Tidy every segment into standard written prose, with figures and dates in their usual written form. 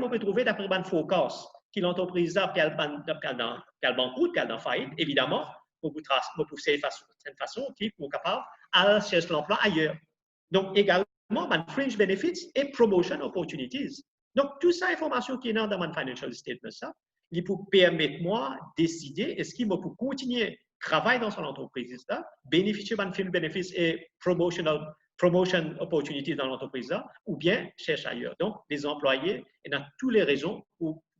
on peut trouver d'après un forecast que l'entreprise a qu'elle banqueroute, qu'elle dans faillite, évidemment, pour vous pousser de cette façon, qui sont capables à chercher l'emploi ailleurs. Donc, également, fringe benefits et promotion opportunities. Donc, toute cette information qui est dans mon financial statement, ça, il peut permettre moi de décider est-ce qu'il peut continuer à travailler dans son entreprise, là, bénéficier de fringe benefits et promotion opportunities dans l'entreprise, là, ou bien chercher ailleurs. Donc, les employés, il y a toutes les raisons,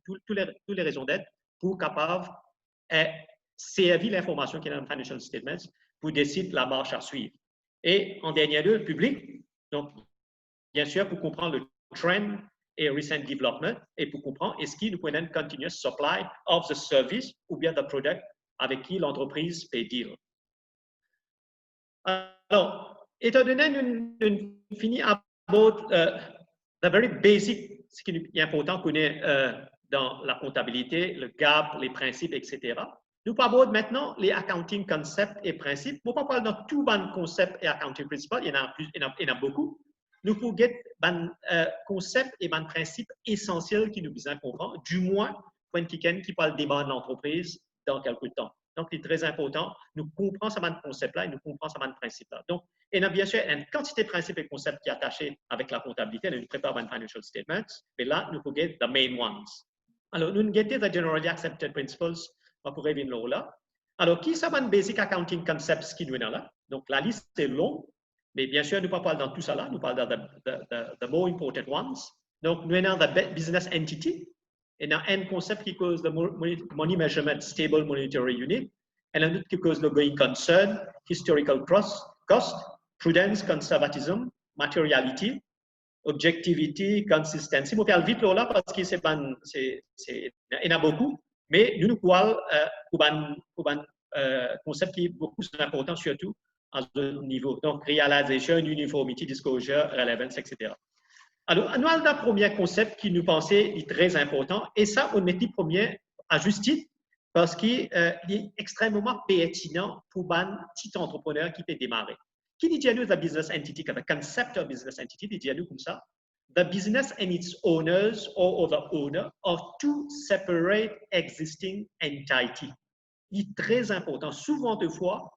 toutes les raisons d'être pour capables de servir l'information qui est dans le financial statements pour décider la marche à suivre. Et en dernier lieu, le public. Donc, bien sûr, pour comprendre le trend et recent development et pour comprendre est-ce qu'il nous peut un continuous supply of the service ou bien the product avec qui l'entreprise peut deal. Alors, étant donné nous fini about the very basic, ce qui est important qu'on ait dans la comptabilité, le GAAP, les principes, etc. Nous parlons maintenant les accounting concepts et principes. Nous ne parlons pas dans tout les concepts et accounting principles, il y en a beaucoup. Nous pouvons get des concepts et des principes essentiels qui nous besoin comprendre, du moins pour quelqu'un qui parle des de l'entreprise dans quelques temps. Donc, c'est très important, nous comprenons ce concept-là et nous comprenons ce principe-là. Donc, il y a bien sûr une quantité de principes et concepts qui sont attachés avec la comptabilité, nous préparons un financial statement, mais là, nous pouvons get the main ones. Alors, nous avons the generally accepted principles, on pourrait venir là. Alors, qui sont les basic accounting concepts qui nous sont là? Donc, la liste est longue, mais bien sûr, nous ne parlons pas dans tout ça là, nous parlons de the more important ones. Donc, nous avons the business entity, et il y a un concept qui cause le money measurement stable monetary unit, et un autre qui cause le going concern, historical cost, prudence, conservatism, materiality, objectivity, consistency. Je vais faire vite là parce qu'il y en a beaucoup, mais nous parlons pour un concept qui est beaucoup plus important, surtout à ce niveau. Donc, realization, uniformity, disclosure, relevance, etc. Alors, nous avons le premier concept qui nous pensait est très important, et ça, on met le premier à justice parce qu'il est extrêmement pertinent pour un petit entrepreneur qui peut démarrer. Qui dit à nous the business entity, le concept of business entity, dit à nous comme ça, the business and its owners or the owner are two separate existing entities. Il est très important. Souvent de fois,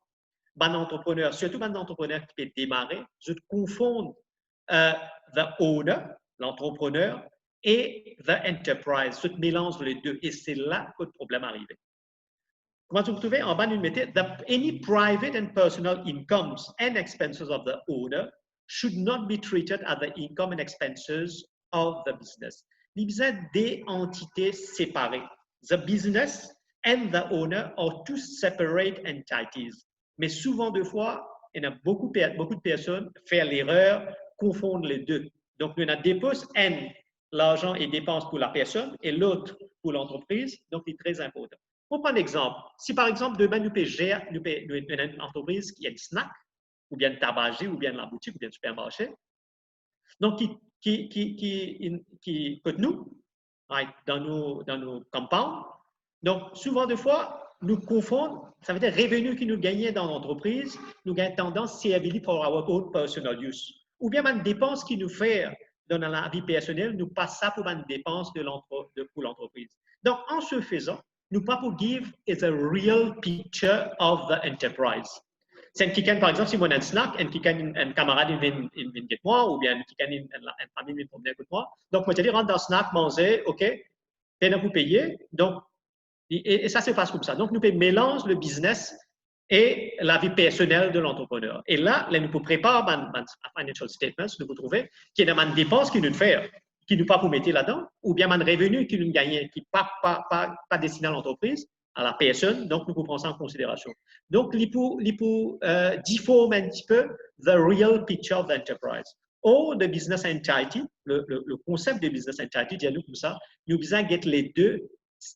un entrepreneur, surtout un entrepreneur qui peut démarrer, je confonds the owner, l'entrepreneur, et the enterprise. Je mélange les deux et c'est là que le problème arrive. Comment vous trouvez en bas, nous mettez any private and personal incomes and expenses of the owner should not be treated as the income and expenses of the business. Il y a des entités séparées. The business and the owner are two separate entities. Mais souvent, deux fois, il y a beaucoup de personnes qui font l'erreur, confondre les deux. Donc, nous avons dépose N, l'argent et dépenses pour la personne, et l'autre pour l'entreprise. Donc, c'est très important. Pour prendre un exemple, si par exemple, demain, nous avons une entreprise qui a un snack, ou bien une tabagie, ou bien la boutique, ou bien le supermarché, donc qui coûte nous, dans nos compounds. Donc, souvent, des fois, nous confondons, ça veut dire revenus qui nous gagnons dans l'entreprise, nous gagnons tendance CRBD pour our own personal use. Ou bien une dépense qui nous fait dans la vie personnelle, nous passe ça pour une dépense pour l'entreprise. Donc, en ce faisant, nous pas pour give is a real picture of the enterprise. C'est quelqu'un, par exemple, si moi, un snack, un camarade vient avec moi, ou bien une famille vient promener avec moi. Donc, moi, je dis, rentre dans le snack, manger, OK, t'es vous payer. Donc, et ça se passe comme ça. Donc, nous mélangeons le business et la vie personnelle de l'entrepreneur. Et là, nous pouvons préparer un financial statement, nous pouvons trouver qu'il y a une dépense qui nous fait, qui nous pas pour mettre là-dedans, ou bien un revenu qui nous gagne, qui n'est pas destiné à l'entreprise, à la personne, donc nous pouvons prendre ça en considération. Donc, il faut déformer un petit peu the real picture of the enterprise. Or, the business entity, le concept de business entity, dit à nous comme ça, nous besoin get les deux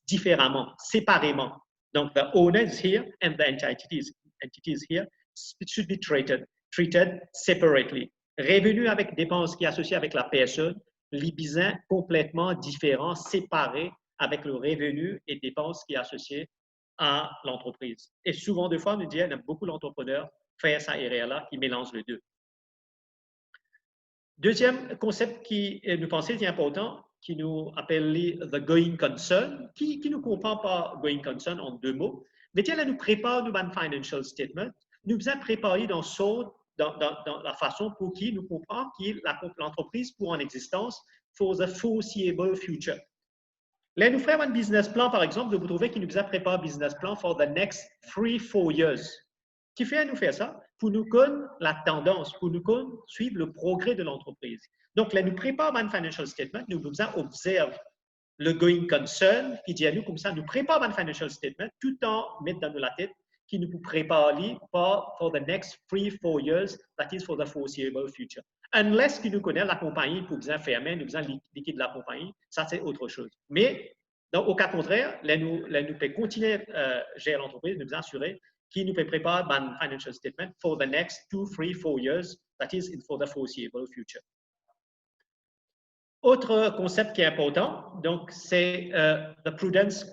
différemment, séparément. Donc, the owner is here and the entity is here. It should be treated separately. Revenu avec dépenses qui est associé avec la personne, les besoins complètement différents, séparés avec le revenu et dépenses qui est associé à l'entreprise. Et souvent, des fois, on nous dit, il y a beaucoup d'entrepreneurs qui font cette erreur-là, qui mélangent les deux. Deuxième concept qui nous pensait est important, qui nous appelle the going concern, qui ne comprend pas going concern en deux mots, mais elle nous prépare nous un financial statement, nous avons préparé dans la façon pour qui nous comprend que l'entreprise pour en existence for the foreseeable future. Là, nous ferons un business plan, par exemple, vous trouvez qu'il nous a préparé un business plan for the next 3-4 years. Qui fait à nous faire ça? Pour nous connaître la tendance, pour nous suivre le progrès de l'entreprise. Donc, là, nous préparons un financial statement, nous observons le going concern, qui dit à nous comme ça, nous préparons un financial statement tout en mettant dans la tête qui nous prépare for the next 3-4 years, that is for the foreseeable future. Unless que nous connaissons la compagnie pour bien fermer, nous bien liquider la compagnie, ça c'est autre chose. Mais au cas contraire, là nous pouvons continuer à gérer l'entreprise, nous assurer qu'il nous peut préparer un financial statement for the next 2-3-4 years, that is for the foreseeable future. Autre concept qui est important, donc c'est the prudence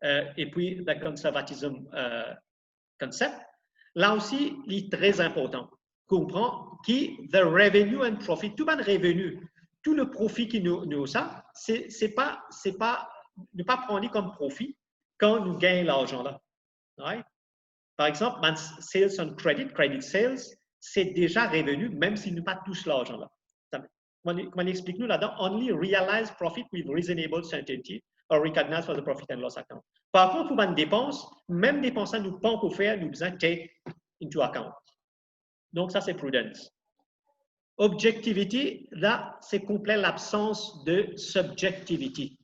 et puis the conservatism concept. Là aussi, il est très important. Comprend que the revenue and profit, tout le revenu, tout le profit qui nous a, c'est pas ne pas prendre comme profit quand nous gagnons l'argent là. Right? Par exemple, sales on credit sales, c'est déjà revenu même si nous pas tous l'argent là. Comment explique-nous là-dedans? Only realize profit with reasonable certainty or recognize for the profit and loss account. Par contre, pour une dépense, même dépense, nous ne pouvons pas faire, nous besoin take into account. Donc, ça, c'est prudence. Objectivity, là, c'est complet l'absence de subjectivity.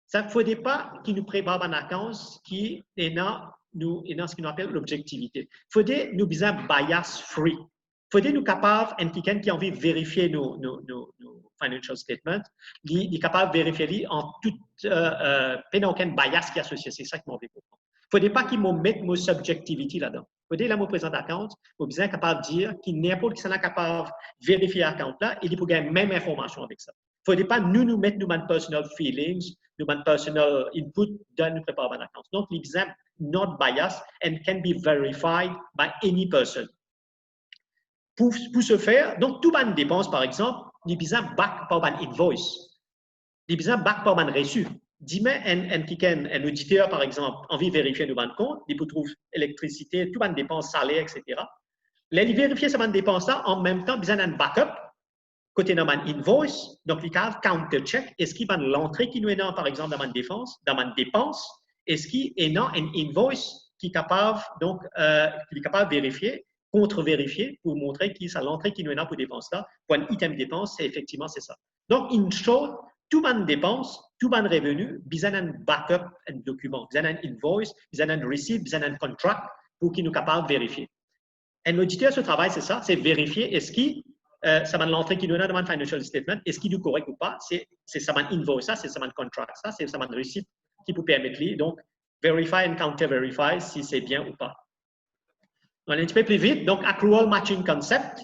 Ça ne faudrait pas qu'il nous prépare une account qui est dans ce qu'on appelle l'objectivité. Il faudrait nous besoin bias free. Il faudrait nous capables, quelqu'un qui a envie de vérifier nos financial statements, il est capable de vérifier en toute aucun bias qui est associé. C'est ça que m'en veut comprendre. Il ne faudrait pas qu'il me mette mon subjectivity là-dedans. Il faudrait là, mon présent account, il est bien capable de dire qu'il n'importe qui est capable de vérifier l'account là, il peut gagner même information avec ça. Il ne faudrait pas nous mettre nos personal feelings, nos personal input dans nous préparer un account. Donc, l'exemple not biased and can be verified by any person. Pour ce faire, donc, toute une dépense, par exemple, il est besoin back par un invoice. Il est besoin back par un reçu. Dis-moi, un auditeur, par exemple, envie de vérifier nos comptes, il peut trouver électricité, toute une dépense, salaire, etc. Là, il vérifie cette dépense-là, en même temps, il a besoin d'un backup, côté dans un invoice, donc il y a un counter-check. Est-ce qu'il y a l'entrée qui nous est dans, par exemple, dans une dépense, est-ce qu'il y a un invoice qui est capable, donc, qui est capable de vérifier, contre-vérifier pour montrer que c'est l'entrée qui nous est dans pour dépense là, pour un item dépense, c'est effectivement c'est ça. Donc, in short, tout une dépense, tout un revenu, besoin d'un backup, un document, besoin d'un invoice, besoin d'un receipt, besoin d'un contract pour qu'il nous capable de vérifier. Un auditeur, ce travail, c'est ça, c'est vérifier est-ce qu'il ça va l'entrée qui nous est dans un financial statement, est-ce qu'il est correct ou pas, c'est ça va invoice, ça, c'est ça va contract, ça, c'est ça va receipt qui peut permettre lui, donc verify and counter-verify si c'est bien ou pas. On va un petit peu plus vite. Donc, accrual matching concept,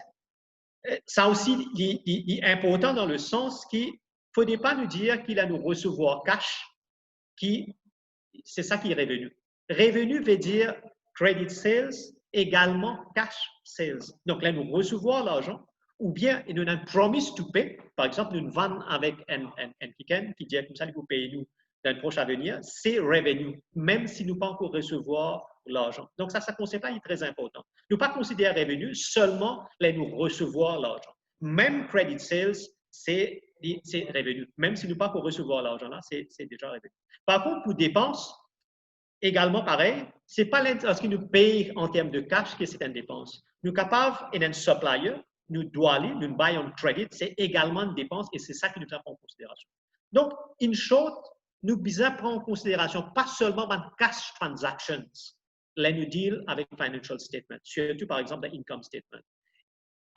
ça aussi, il est important dans le sens qu'il ne faudrait pas nous dire qu'il a nous recevoir cash, c'est ça qui est revenu. Revenu veut dire credit sales également cash sales. Donc, là, nous recevoir l'argent, ou bien nous avons promise to pay. Par exemple, nous vendons avec un qui dit comme ça, il faut payer nous dans le prochain avenir, c'est revenu, même si nous ne pas encore recevoir l'argent. Donc, ça, ce concept-là est très important. Nous ne pas considérer revenu seulement les nous recevoir l'argent. Même credit sales, c'est revenu. Même si nous ne pas encore recevoir l'argent là, c'est déjà revenu. Par contre, pour dépenses, également pareil, ce n'est pas ce qui nous paye en termes de cash que c'est une dépense. Nous sommes capables, et un supplier, nous doit aller, nous buy on credit, c'est également une dépense et c'est ça qui nous prend en considération. Donc, in short, nous devons prendre en considération pas seulement les cash transactions, là nous deal avec financial statement, surtout par exemple l'income statement.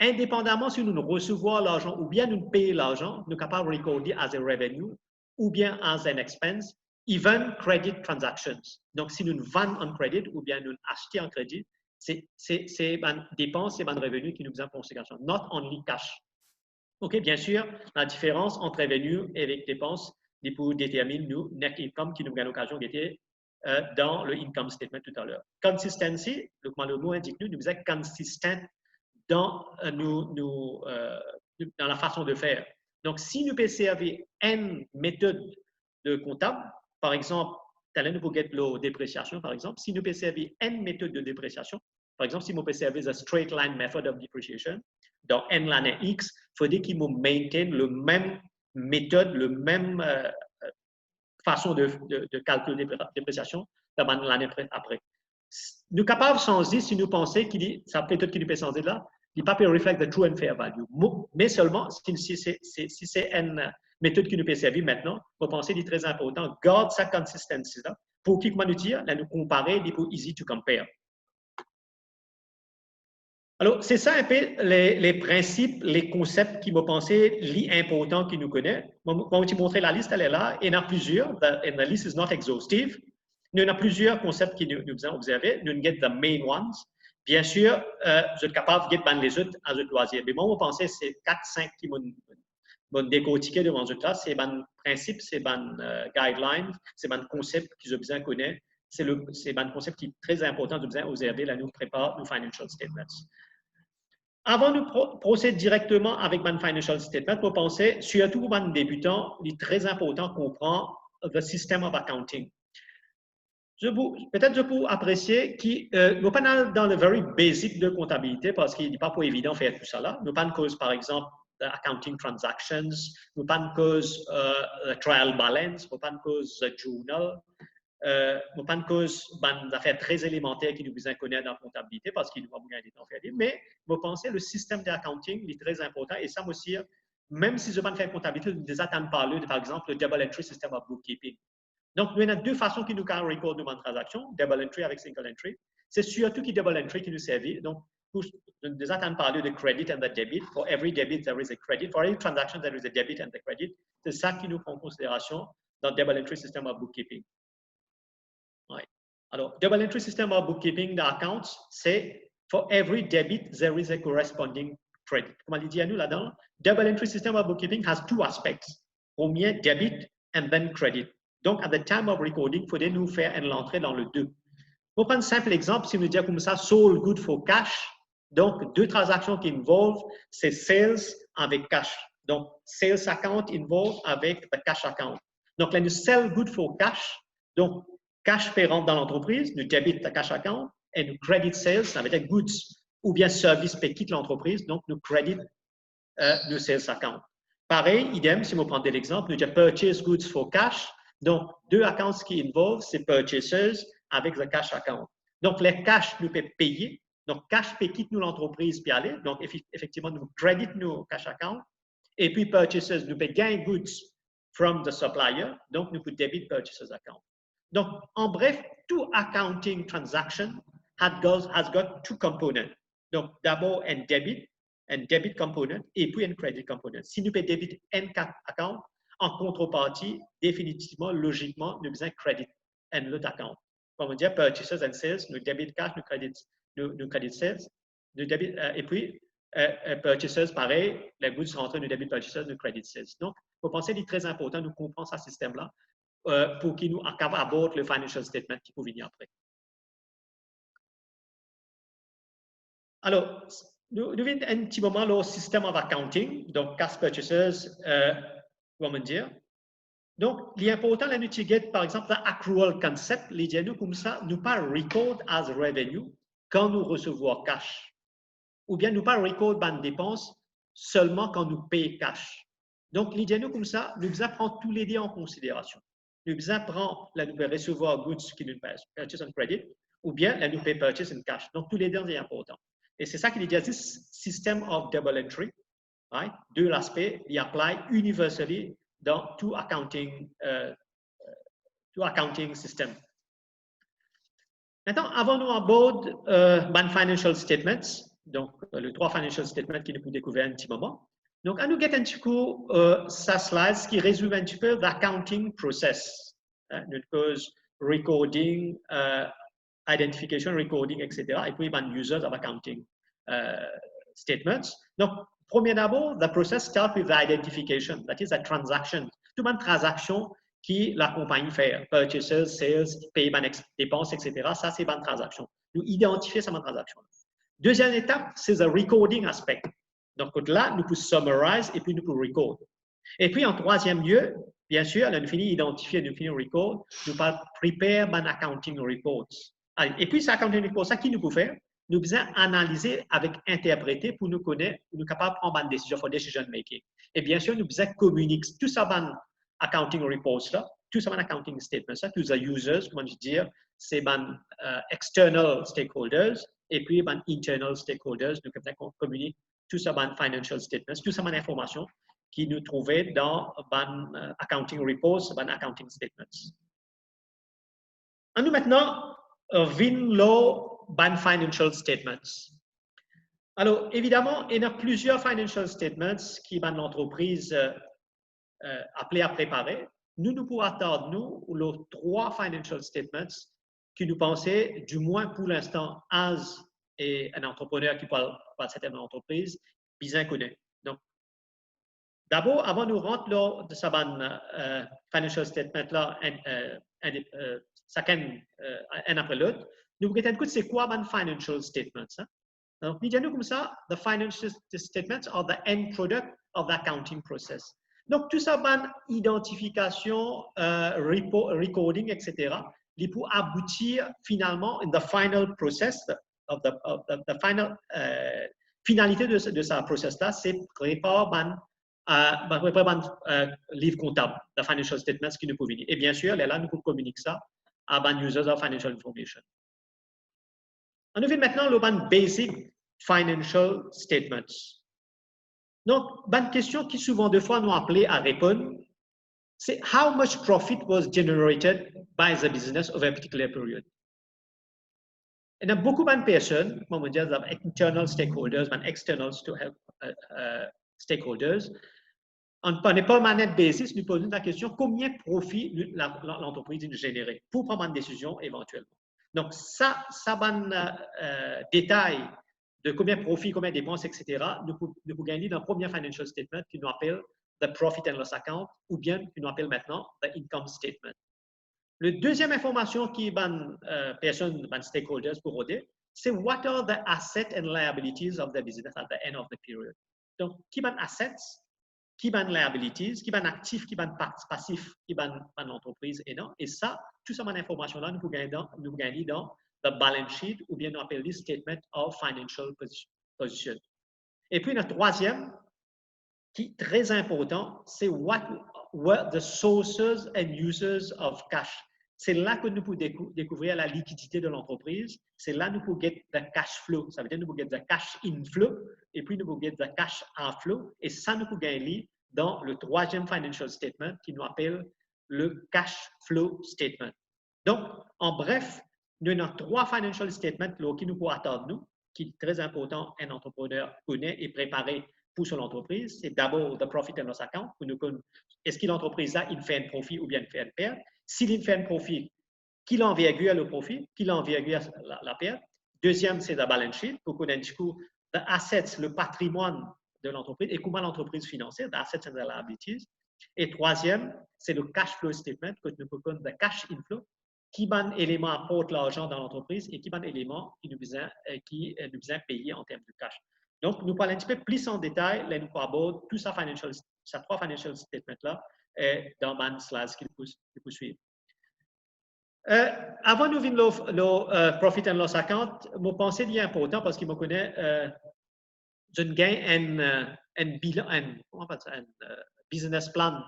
Indépendamment si nous recevons l'argent ou bien nous payons l'argent, nous sommes capables de recorder as a revenue ou bien as an expense, even credit transactions. Donc, si nous vendons en credit ou bien nous achetons en crédit, c'est une dépense, c'est un revenu qui nous prend en considération, not only cash. OK, bien sûr, la différence entre revenu et avec dépense, pour déterminer nous net income qui nous donne l'occasion d'être dans le income statement tout à l'heure. Consistency, le mot indique nous sommes consistent dans la façon de faire. Donc, si nous pouvons servir N méthodes de comptable, par exemple, nous pouvons get la dépréciation, par exemple, si nous pouvons servir N méthodes de dépréciation, par exemple, si nous pouvons servir la straight line method of depreciation, dans N l'année X, il faudrait qu'ils nous maintiennent le même méthode, le même façon de calculer de dépréciation l'année après. Nous sommes capables de changer si nous pensons que sa méthode qui nous peut changer là, il ne peut pas reflect the true and fair value. Mais seulement si c'est une méthode qui nous peut servir maintenant, vous pensez qu'il est très important, garde sa consistency là, pour qu'il nous dire, là nous comparer, il est easy to compare. Alors, c'est ça un peu les principes, les concepts qui m'ont pensé l'important qui nous connaît. Je vais vous montrer la liste, elle est là. Il y en a plusieurs. And the list is not exhaustive. Il y en a plusieurs concepts qui nous ont observés. Nous get the main ones. Bien sûr, vous êtes capable de get les autres à votre loisir. Mais moi, je pense que c'est 4-5 qui m'ont décortiqué devant votre classe. C'est un principe, c'est un guideline, c'est un concept qu'ils ont besoin de connaître. C'est un concept qui est très important de besoin observer. Là, nous prépare nos financial statements. Avant de procéder directement avec mon financial statement, vous pensez, surtout pour un débutant, il est très important de comprendre le système of accounting. Peut-être je peux apprécier que nous pas dans le very basic de comptabilité parce qu'il n'est pas évident de faire tout ça là. Nous pas de cause, par exemple, accounting transactions, nous pas de cause trial balance, nous pas de cause journal. Nous pas de cause d'affaires très élémentaires qui nous besoin connaître dans la comptabilité parce qu'il nous a besoin de temps faire. Mais vous pensez le système d'accounting est très important et ça aussi, même si je ne vais pas faire comptabilité, nous déjà attendre parler de par exemple le double entry system of bookkeeping. Donc, nous avons deux façons qui nous can record nos transactions, double entry avec single entry. C'est surtout qui double entry qui nous servent. Donc, nous déjà attendre parler de credit and the debit. For every debit, there is a credit. For every transaction, there is a debit and the credit. C'est ça qui nous prend en considération dans le double entry system of bookkeeping. Ouais. Alors, double entry system of bookkeeping d'accounts, c'est for every debit, there is a corresponding credit. Comme on dit à nous là-dedans, double entry system of bookkeeping has two aspects. Premier, debit and then credit. Donc, at the time of recording, il faudrait nous faire l'entrée dans le 2. Pour prendre un simple exemple, si nous disons comme ça, sold good for cash, donc deux transactions qui involvent, c'est sales avec cash. Donc, sales account involve avec the cash account. Donc, là, nous sell good for cash, donc cash paie rentre dans l'entreprise, nous débite le cash account et nous credit sales, ça veut dire goods ou bien service paie quitte l'entreprise, donc nous credit le sales account. Pareil, idem, si vous prenez l'exemple, nous disons purchase goods for cash, donc deux accounts qui involvent, c'est purchasers avec le cash account. Donc les cash nous peut payer, donc cash paie quitte nous l'entreprise puis aller, donc effectivement nous credit nos cash account et puis purchasers nous paie gain goods from the supplier, donc nous peut debit purchasers account. Donc, en bref, tout accounting transaction has got two components. Donc, d'abord, un debit component et puis un credit component. Si nous payons debit un account, en contrepartie, définitivement, logiquement, nous besoin credit un autre account. Comme on dit, purchases and sales, nous debit cash, nous credit sales, nous debit, et puis purchases, pareil, les goods sont rentrés, nous debit purchases, nous credit sales. Donc, vous pensez qu'il est très important de comprendre ce système-là. Pour qu'il nous aborde le financial statement qui peut venir après. Alors, nous venons un petit moment le système of accounting, donc cash purchases, comment dire. Donc, l'important là, nous utilisons par exemple l'accrual concept, l'idée nous comme ça, nous pas record as revenue quand nous recevons cash, ou bien nous pas record ban dépenses seulement quand nous payons cash. Donc, l'idée nous comme ça, nous devons prendre tous les deux en considération. Nous devons là, nous pouvons recevoir goods qui nous paye purchase and credit, ou bien là, nous pouvons purchase in cash. Donc, tous les deux sont importants. Et c'est ça qu'il dit, this system of double entry, right? De l'aspect, il apply universally dans tout accounting system. Maintenant, avant nous aborder les financial statements, donc les trois financial statements qui nous pouvons découvrir un petit moment. Donc, à nous get un petit coup ça slide qui résume un petit peu l'accounting process. Une cause recording, identification, recording, etc. Et puis, les users of accounting statements. Donc, premier d'abord, the process starts with the identification, that is a transaction. Toute une transaction qui la compagnie fait, purchases, sales, paiement, dépenses, etc. Ça, c'est une transaction. Nous identifions cette transaction. Deuxième étape, c'est le recording aspect. Donc, là, nous pouvons summarize et puis nous pouvons record. Et puis, en troisième lieu, bien sûr, nous finissons identifier, nous finissons record, nous parlons prepare an accounting reports. Et puis, cet accounting report, ça qui nous peut faire? Nous besoin analyser avec interpréter pour nous connaître, pour nous capables de prendre une décision for decision making. Et bien sûr, nous besoin communiquer tout ça dans accounting reports là, tout ça dans accounting statements là, tous les users, comment je dire, c'est ban external stakeholders et puis ban internal stakeholders, nous communiquer tout ça dans financial statements, tout ça dans information qui nous trouvait dans ban accounting reports, ban accounting statements. Et nous maintenant ban financial statements. Alors, évidemment, il y a plusieurs financial statements qui ban l'entreprise appelée à préparer. Nous pouvons attendre, les 3 financial statements qui nous pensaient, du moins pour l'instant, as et un entrepreneur qui parle de cette entreprise, bien connu. Donc, d'abord, avant de rentrer dans ce financial statement là, un après l'autre, nous regardons c'est quoi un financial statement. Hein? Donc, nous disons comme ça, the financial statements are the end product of the accounting process. Donc, tout ça, identification, recording, etc., il peut aboutir finalement in the final process of the final finalité de ce process-là, c'est préparer livre comptable, the financial statements qui nous peut venir. Et bien sûr, là, nous pouvons communiquer ça à ban users of financial information. On nous fait maintenant le ban basic financial statements. Donc, une question qui souvent de fois nous appelée à répondre, c'est how much profit was generated by the business over a particular period. Il y a beaucoup de personnes, comment on dit, internal stakeholders, external stakeholders. On ne pas manette basis, nous posons la question combien de profit l'entreprise génère pour prendre une décision éventuellement. Donc, ça détail de combien de profit, combien de dépenses, etc., nous pouvons gagner dans le premier financial statement qui nous appelle the profit and loss account ou bien qui nous appelle maintenant the income statement. La deuxième information qui personne, stakeholders pour aider, c'est what are the assets and liabilities of the business at the end of the period. Donc, qui ban assets, qui ban liabilities, qui ban actifs, qui ban passifs, qui ban l'entreprise et non. Et ça, tout ça, cette information-là, nous pouvons gagner dans the balance sheet ou bien nous appelle statement of financial position. Et puis, le troisième, qui est très important, c'est what were the sources and uses of cash. C'est là que nous pouvons découvrir la liquidité de l'entreprise. C'est là que nous pouvons get the cash flow. Ça veut dire que nous pouvons get the cash inflow et puis nous pouvons get the cash outflow. Et ça, nous pouvons gagner dans le troisième financial statement qui nous appelle le cash flow statement. Donc, en bref, nous avons 3 financial statements qui nous pouvons attendre, nous, qui est très important, un entrepreneur connaît et préparé pour son entreprise. C'est d'abord the profit and loss account. Est-ce que l'entreprise là, il fait un profit ou bien il fait une perte? S'il fait un profit, qui l'envergure le profit, qui l'envergure la perte? Deuxième, c'est la balance sheet pour connaître du coup the assets, le patrimoine de l'entreprise et comment l'entreprise financière, the assets and the liabilities. Et troisième, c'est le cash flow statement que nous pouvons connaître the cash inflow, qui ban élément apporte l'argent dans l'entreprise et qui ban élément qui nous besoin payer en termes de cash. Donc, nous parlons un petit peu plus en détail, là, nous aborder tout ça, ces 3 financial statements-là, dans le slide qui peut suivre. Avant de venir le profit and loss account, je pense qu'il est important parce qu'il me connaît, je gagne un business plan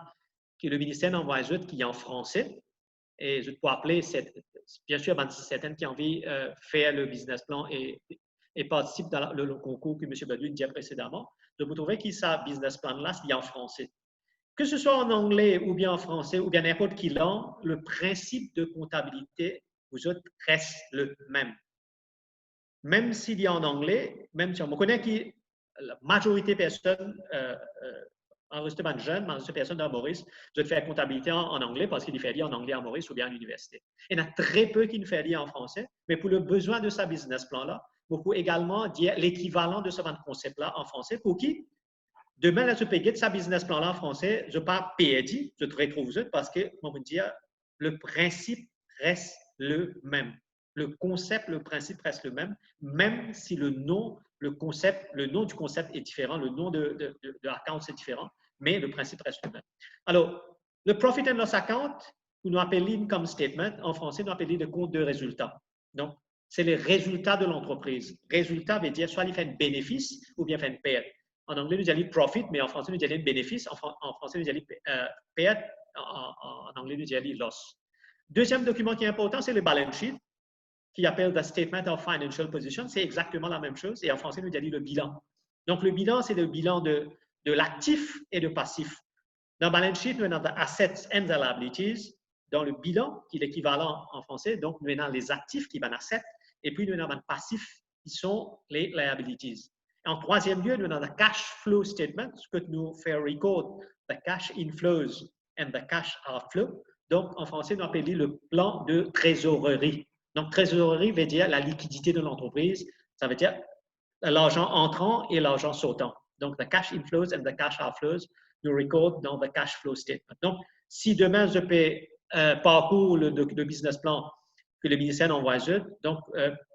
que le ministère envoie qui est en français. Et je peux appeler, bien sûr, certaines qui ont envie de faire le business plan et participent dans le concours que M. Baldwin disait précédemment. De vous trouver que ce business plan-là, c'est en français. Que ce soit en anglais ou bien en français ou bien n'importe quelle langue, le principe de comptabilité, vous autres, reste le même. Même s'il y a en anglais, même si on me connaît que la majorité des personnes, enregistrement de jeunes, mais personnes dans Maurice, je fais la comptabilité en anglais parce qu'il fait lire en anglais à Maurice ou bien à l'université. Il y en a très peu qui nous fait lire en français, mais pour le besoin de sa business plan-là, vous pouvez également dire l'équivalent de ce concept-là en français pour qui, demain, là, je peux dire sa business plan-là en français, je parle PED, je te retrouve ça parce que, on va dire, le principe reste le même. Le concept, le principe reste le même, même si le nom du concept est différent, le nom de l'account est différent, mais le principe reste le même. Alors, le profit and loss account, nous appelons l'income statement, en français, nous appelons le compte de résultat. Donc, c'est les résultats de l'entreprise. Résultat veut dire soit il fait un bénéfice ou bien fait une perte. En anglais, nous disons profit, mais en français, nous disons bénéfice. En français, nous disons perte. En anglais, nous disons loss. Deuxième document qui est important, c'est le balance sheet, qui appelle the Statement of Financial Position. C'est exactement la même chose. Et en français, nous disons le bilan. Donc, le bilan, c'est le bilan de l'actif et de passif. Dans le balance sheet, nous avons the assets and the liabilities. Dans le bilan, qui est l'équivalent en français, donc nous avons les actifs qui sont assets, et puis nous avons les passifs qui sont les liabilities. En troisième lieu, nous avons le cash flow statement, ce que nous fait record the cash inflows and the cash outflow. Donc, en français, nous appelons le plan de trésorerie. Donc, trésorerie veut dire la liquidité de l'entreprise. Ça veut dire l'argent entrant et l'argent sortant. Donc, the cash inflows and the cash outflows nous record dans le cash flow statement. Donc, si demain je peux parcourir le business plan que le ministère envoie, donc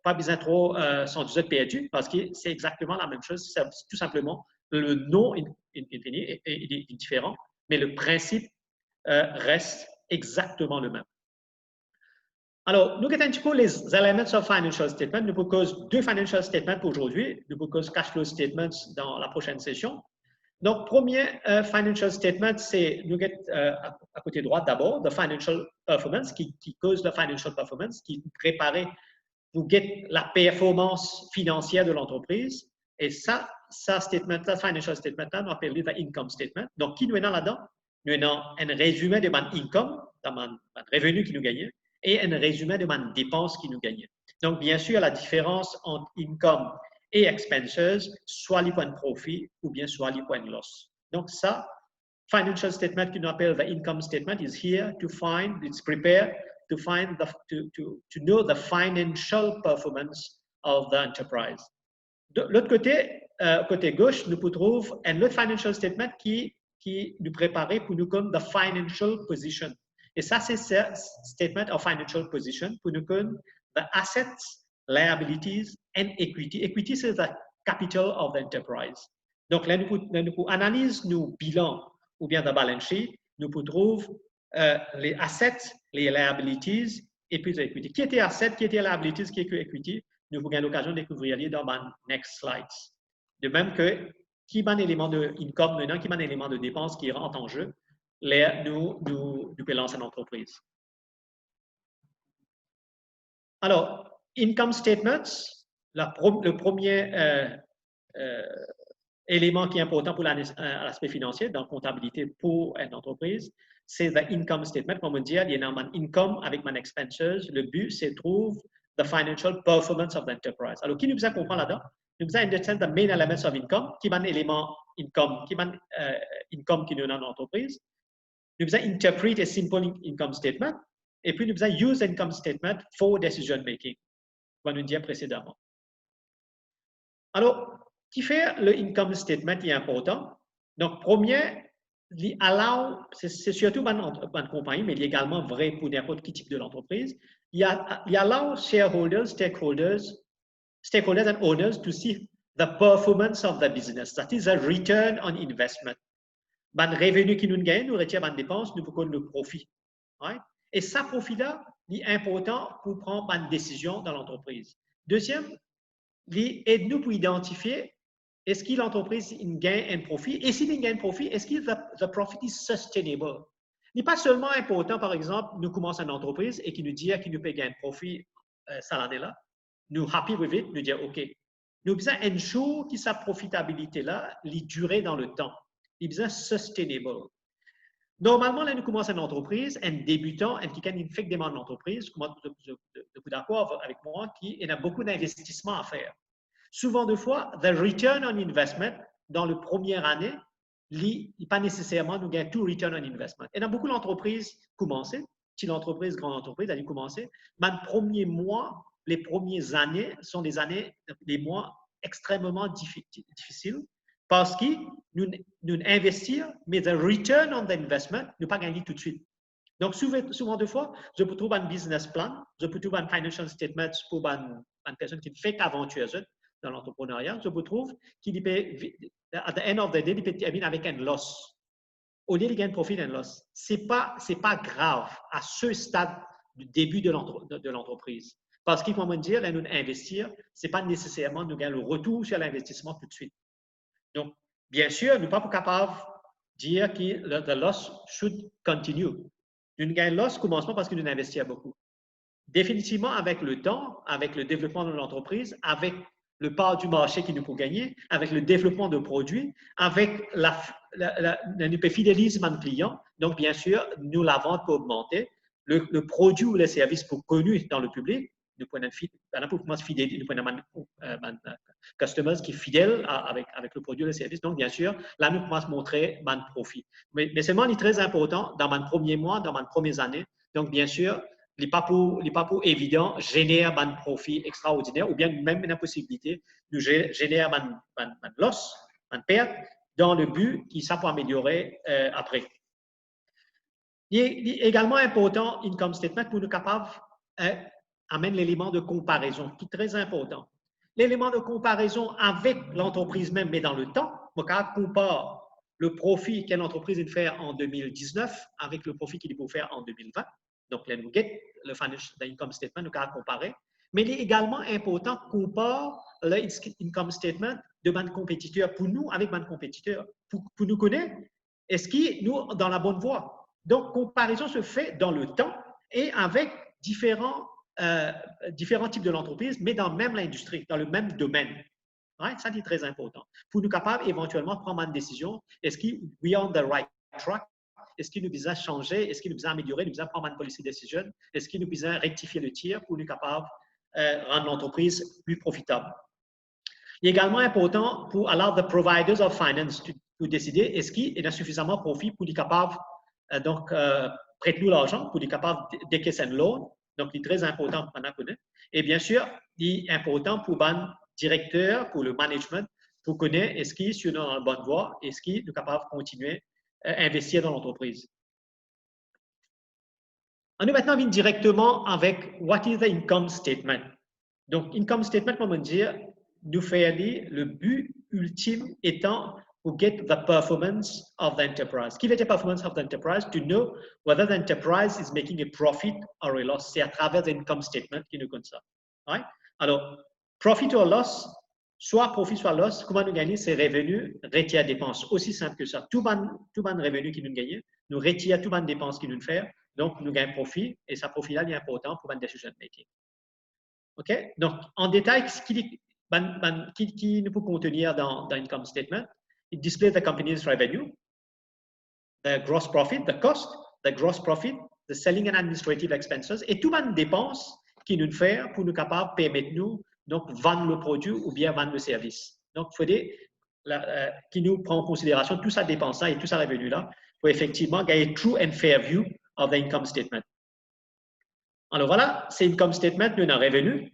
pas besoin trop s'en dire perdu parce que c'est exactement la même chose. C'est tout simplement le nom est différent, mais le principe reste exactement le même. Alors, nous avons un petit peu les elements of financial statement. Nous proposons deux financial statements pour aujourd'hui. Nous proposons cash flow statements dans la prochaine session. Donc, premier financial statement, c'est nous à côté droit d'abord, the financial performance, qui cause la financial performance, qui prépare pour get la performance financière de l'entreprise. Et ça statement, ça financial statement, là, nous appelons le income statement. Donc, qui nous est là-dedans? Nous avons un résumé de mon income, de mon revenu qui nous gagne, et un résumé de mon dépense qui nous gagne. Donc, bien sûr, la différence entre income et expenses, soit les points de profit ou bien soit les points de loss. Donc, ça, financial statement que nous appelle the income statement is here to find, it's prepared to find, to know the financial performance of the enterprise. De l'autre côté, côté gauche, nous trouvons un autre financial statement qui nous prépare pour nous comme the financial position. Et ça, c'est ce statement of financial position pour nous comme the assets, liabilities and equity. Equity, c'est the capital of the enterprise. Donc, là, nous analyse nos bilans ou bien the balance sheet, nous trouvons les assets, les liabilities et puis l'equity. Qui était assets, qui était liabilities, qui était equity? Nous avons l'occasion de découvrir dans les next slides. De même que qui est un élément de income maintenant, qui est un élément de dépense qui rentre en jeu, nous pouvons lancer une entreprise. Alors, income statements, le premier élément qui est important pour l'aspect financier dans la comptabilité pour une entreprise, c'est the income statement. Comme on dit, il y a un income avec mon expenses. Le but, c'est de trouver the financial performance of the enterprise. Alors, qui nous besoin comprendre là-dedans? Nous besoin understand the main elements of income, qui est un élément income, qui est income qui nous donne dans l'entreprise. Nous besoin interpret a simple income statement. Et puis, nous besoin use income statement for decision making, comme nous dit précédemment. Alors, qui fait le income statement est important. Donc, premier, c'est surtout dans une compagnie, mais il est également vrai pour n'importe quel type de l'entreprise. Il allow shareholders, stakeholders and owners to see the performance of the business. That is a return on investment. Ben, revenu qui nous gagne, nous retient une dépense, nous pouvons le profit. Right? Et ce profit-là, il est important pour prendre une décision dans l'entreprise. Deuxième, il aide-nous pour identifier est-ce que l'entreprise gagne un profit et s'il gagne un profit, est-ce que the profit is sustainable? Il n'est pas seulement important, par exemple, nous commençons une entreprise et qui nous dit qu'il nous peut gagner un profit cette année-là, nous happy with it, nous dire OK. Nous besoin ensure que sa profitabilité-là, elle dure dans le temps. Il besoin sustainable. Normalement, là, nous commençons une entreprise, un débutant, un qui a une fait demande d'entreprise, vous êtes d'accord avec moi, qu'il y a beaucoup d'investissements à faire. Souvent de fois, the return on investment, dans la première année, il n'est pas nécessairement nous gagne tout return on investment. Et dans beaucoup d'entreprises commencées, si l'entreprise, grande entreprise, elle a commencé, mais les premiers mois, les premières années sont des mois extrêmement difficiles parce que nous investissons, mais le return on the investment, nous pas gagné tout de suite. Donc, souvent de fois, je peux trouver un business plan, je peux trouver un financial statement pour une personne qui fait aventureuse dans l'entrepreneuriat, je peux trouver qu'il peut, at the end of the day, il peut terminer avec un loss. au lieu de gain profit and loss. C'est pas grave à ce stade du début de l'entreprise. Parce qu'il faut me dire, là, nous investir, c'est pas nécessairement nous gagner le retour sur l'investissement tout de suite. Donc, bien sûr, nous ne sommes pas capables de dire que the loss should continue. Nous gagnons loss commencement parce que nous investissons beaucoup. Définitivement, avec le temps, avec le développement de l'entreprise, avec le part du marché qui nous peut gagner, avec le développement de produits, avec nous peut fidéliser nos clients. Donc, bien sûr, nous, la vente peut augmenter. Le produit ou le service peut connu dans le public. Nous pouvons fidéliser, nous pouvons customers qui sont fidèles avec le produit ou le service. Donc, bien sûr, là, nous pouvons montrer mon profit. Mais seulement, il est très important dans mon premier mois, dans mes premières années. Donc, bien sûr, les papous évidents génèrent un profit extraordinaire ou bien même une possibilité de générer un loss, une perte, dans le but qui ça peut améliorer après. Il est également important, income statement, pour nous capables d'amener l'élément de comparaison, qui est très important. L'élément de comparaison avec l'entreprise même, mais dans le temps, on compare le profit que l'entreprise fait en 2019 avec le profit qu'il peut faire en 2020. Donc, là, nous get le financial income statement, nous allons comparer. Mais il est également important qu'on compare le income statement de nos compétiteurs pour nous avec nos compétiteurs, pour nous connaître, est-ce que nous dans la bonne voie. Donc, comparaison se fait dans le temps et avec différents types de l'entreprise, mais dans même l'industrie, dans le même domaine. Right? Ça, c'est très important. Pour nous capables éventuellement prendre une décision, est-ce que we are on the right track? Est-ce qu'il nous besoin changer? Est-ce qu'il nous besoin améliorer? Nous besoin prendre une policy decision? Est-ce qu'il nous besoin rectifier le tir pour nous capables rendre l'entreprise plus profitable? Il est également important pour allow the providers of finance pour décider est-ce qu'il y a suffisamment de profit pour être capable prêter nous l'argent, pour être capable décaisser un loan. Donc, il est très important pour nous connaître. Et bien sûr, il est important pour le directeur, pour le management, pour connaître est-ce qu'il est dans la bonne voie, est-ce qu'il est capable de continuer investir dans l'entreprise. On nous maintenant vient directement avec what is the income statement. Donc, income statement, comment dire, nous faire le but ultime étant to get the performance of the enterprise. Qui veut dire performance of the enterprise? To know whether the enterprise is making a profit or a loss. C'est à travers l'income statement qui nous compte ça. Right? Alors, profit or loss, soit profit, soit loss, comment nous gagner ces revenus, retire dépenses. Aussi simple que ça. Tout bon revenu qui nous gagne, nous retire tout bon dépenses qui nous fait, donc nous gagnons profit, et ce profit-là est important pour une decision making. OK? Donc, en détail, ce qui nous peut contenir dans income statement, it displays the company's revenue, the gross profit, the cost, the gross profit, the selling and administrative expenses, et tout les dépenses qui nous fait pour nous capables de permettre nous donc vendre le produit ou bien vendre le service. Donc, il faut dire qui nous prend en considération tout ça dépense là et tout ça revenu là pour effectivement gagner true and fair view of the income statement. Alors voilà, c'est income statement, nous avons revenu,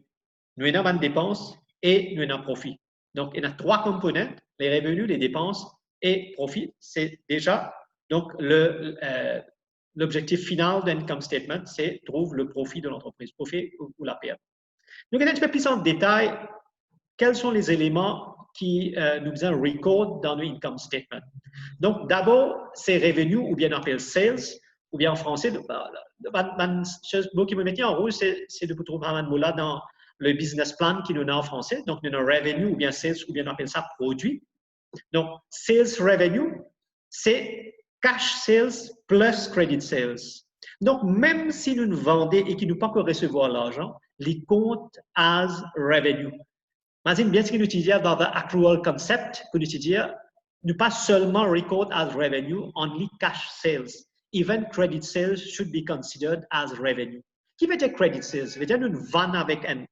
nous avons dépenses et nous avons profit. Donc, il y a trois composants, les revenus, les dépenses et profit. C'est déjà donc l'objectif final d'un income statement, c'est trouver le profit de l'entreprise, profit ou la perte. Nous allons un petit peu plus en détail quels sont les éléments qui nous besoin record dans nos income statement. Donc, d'abord, c'est revenus ou bien on appelle sales, ou bien en français, le qui me mettait en rouge, c'est de trouver un mot là dans le business plan qui nous a en français. Donc, nous avons revenu ou bien sales, ou bien on appelle ça produit. Donc, sales revenue, c'est cash sales plus credit sales. Donc, même si nous vendons et qu'ils ne peuvent pas recevoir l'argent, les comptes as revenue. Imagine bien ce que nous utilisons dans the accrual concept, que nous utilisons, nous pas seulement record as revenue, only cash sales. Even credit sales should be considered as revenue. Qui veut dire credit sales? Ça veut dire nous vendons avec une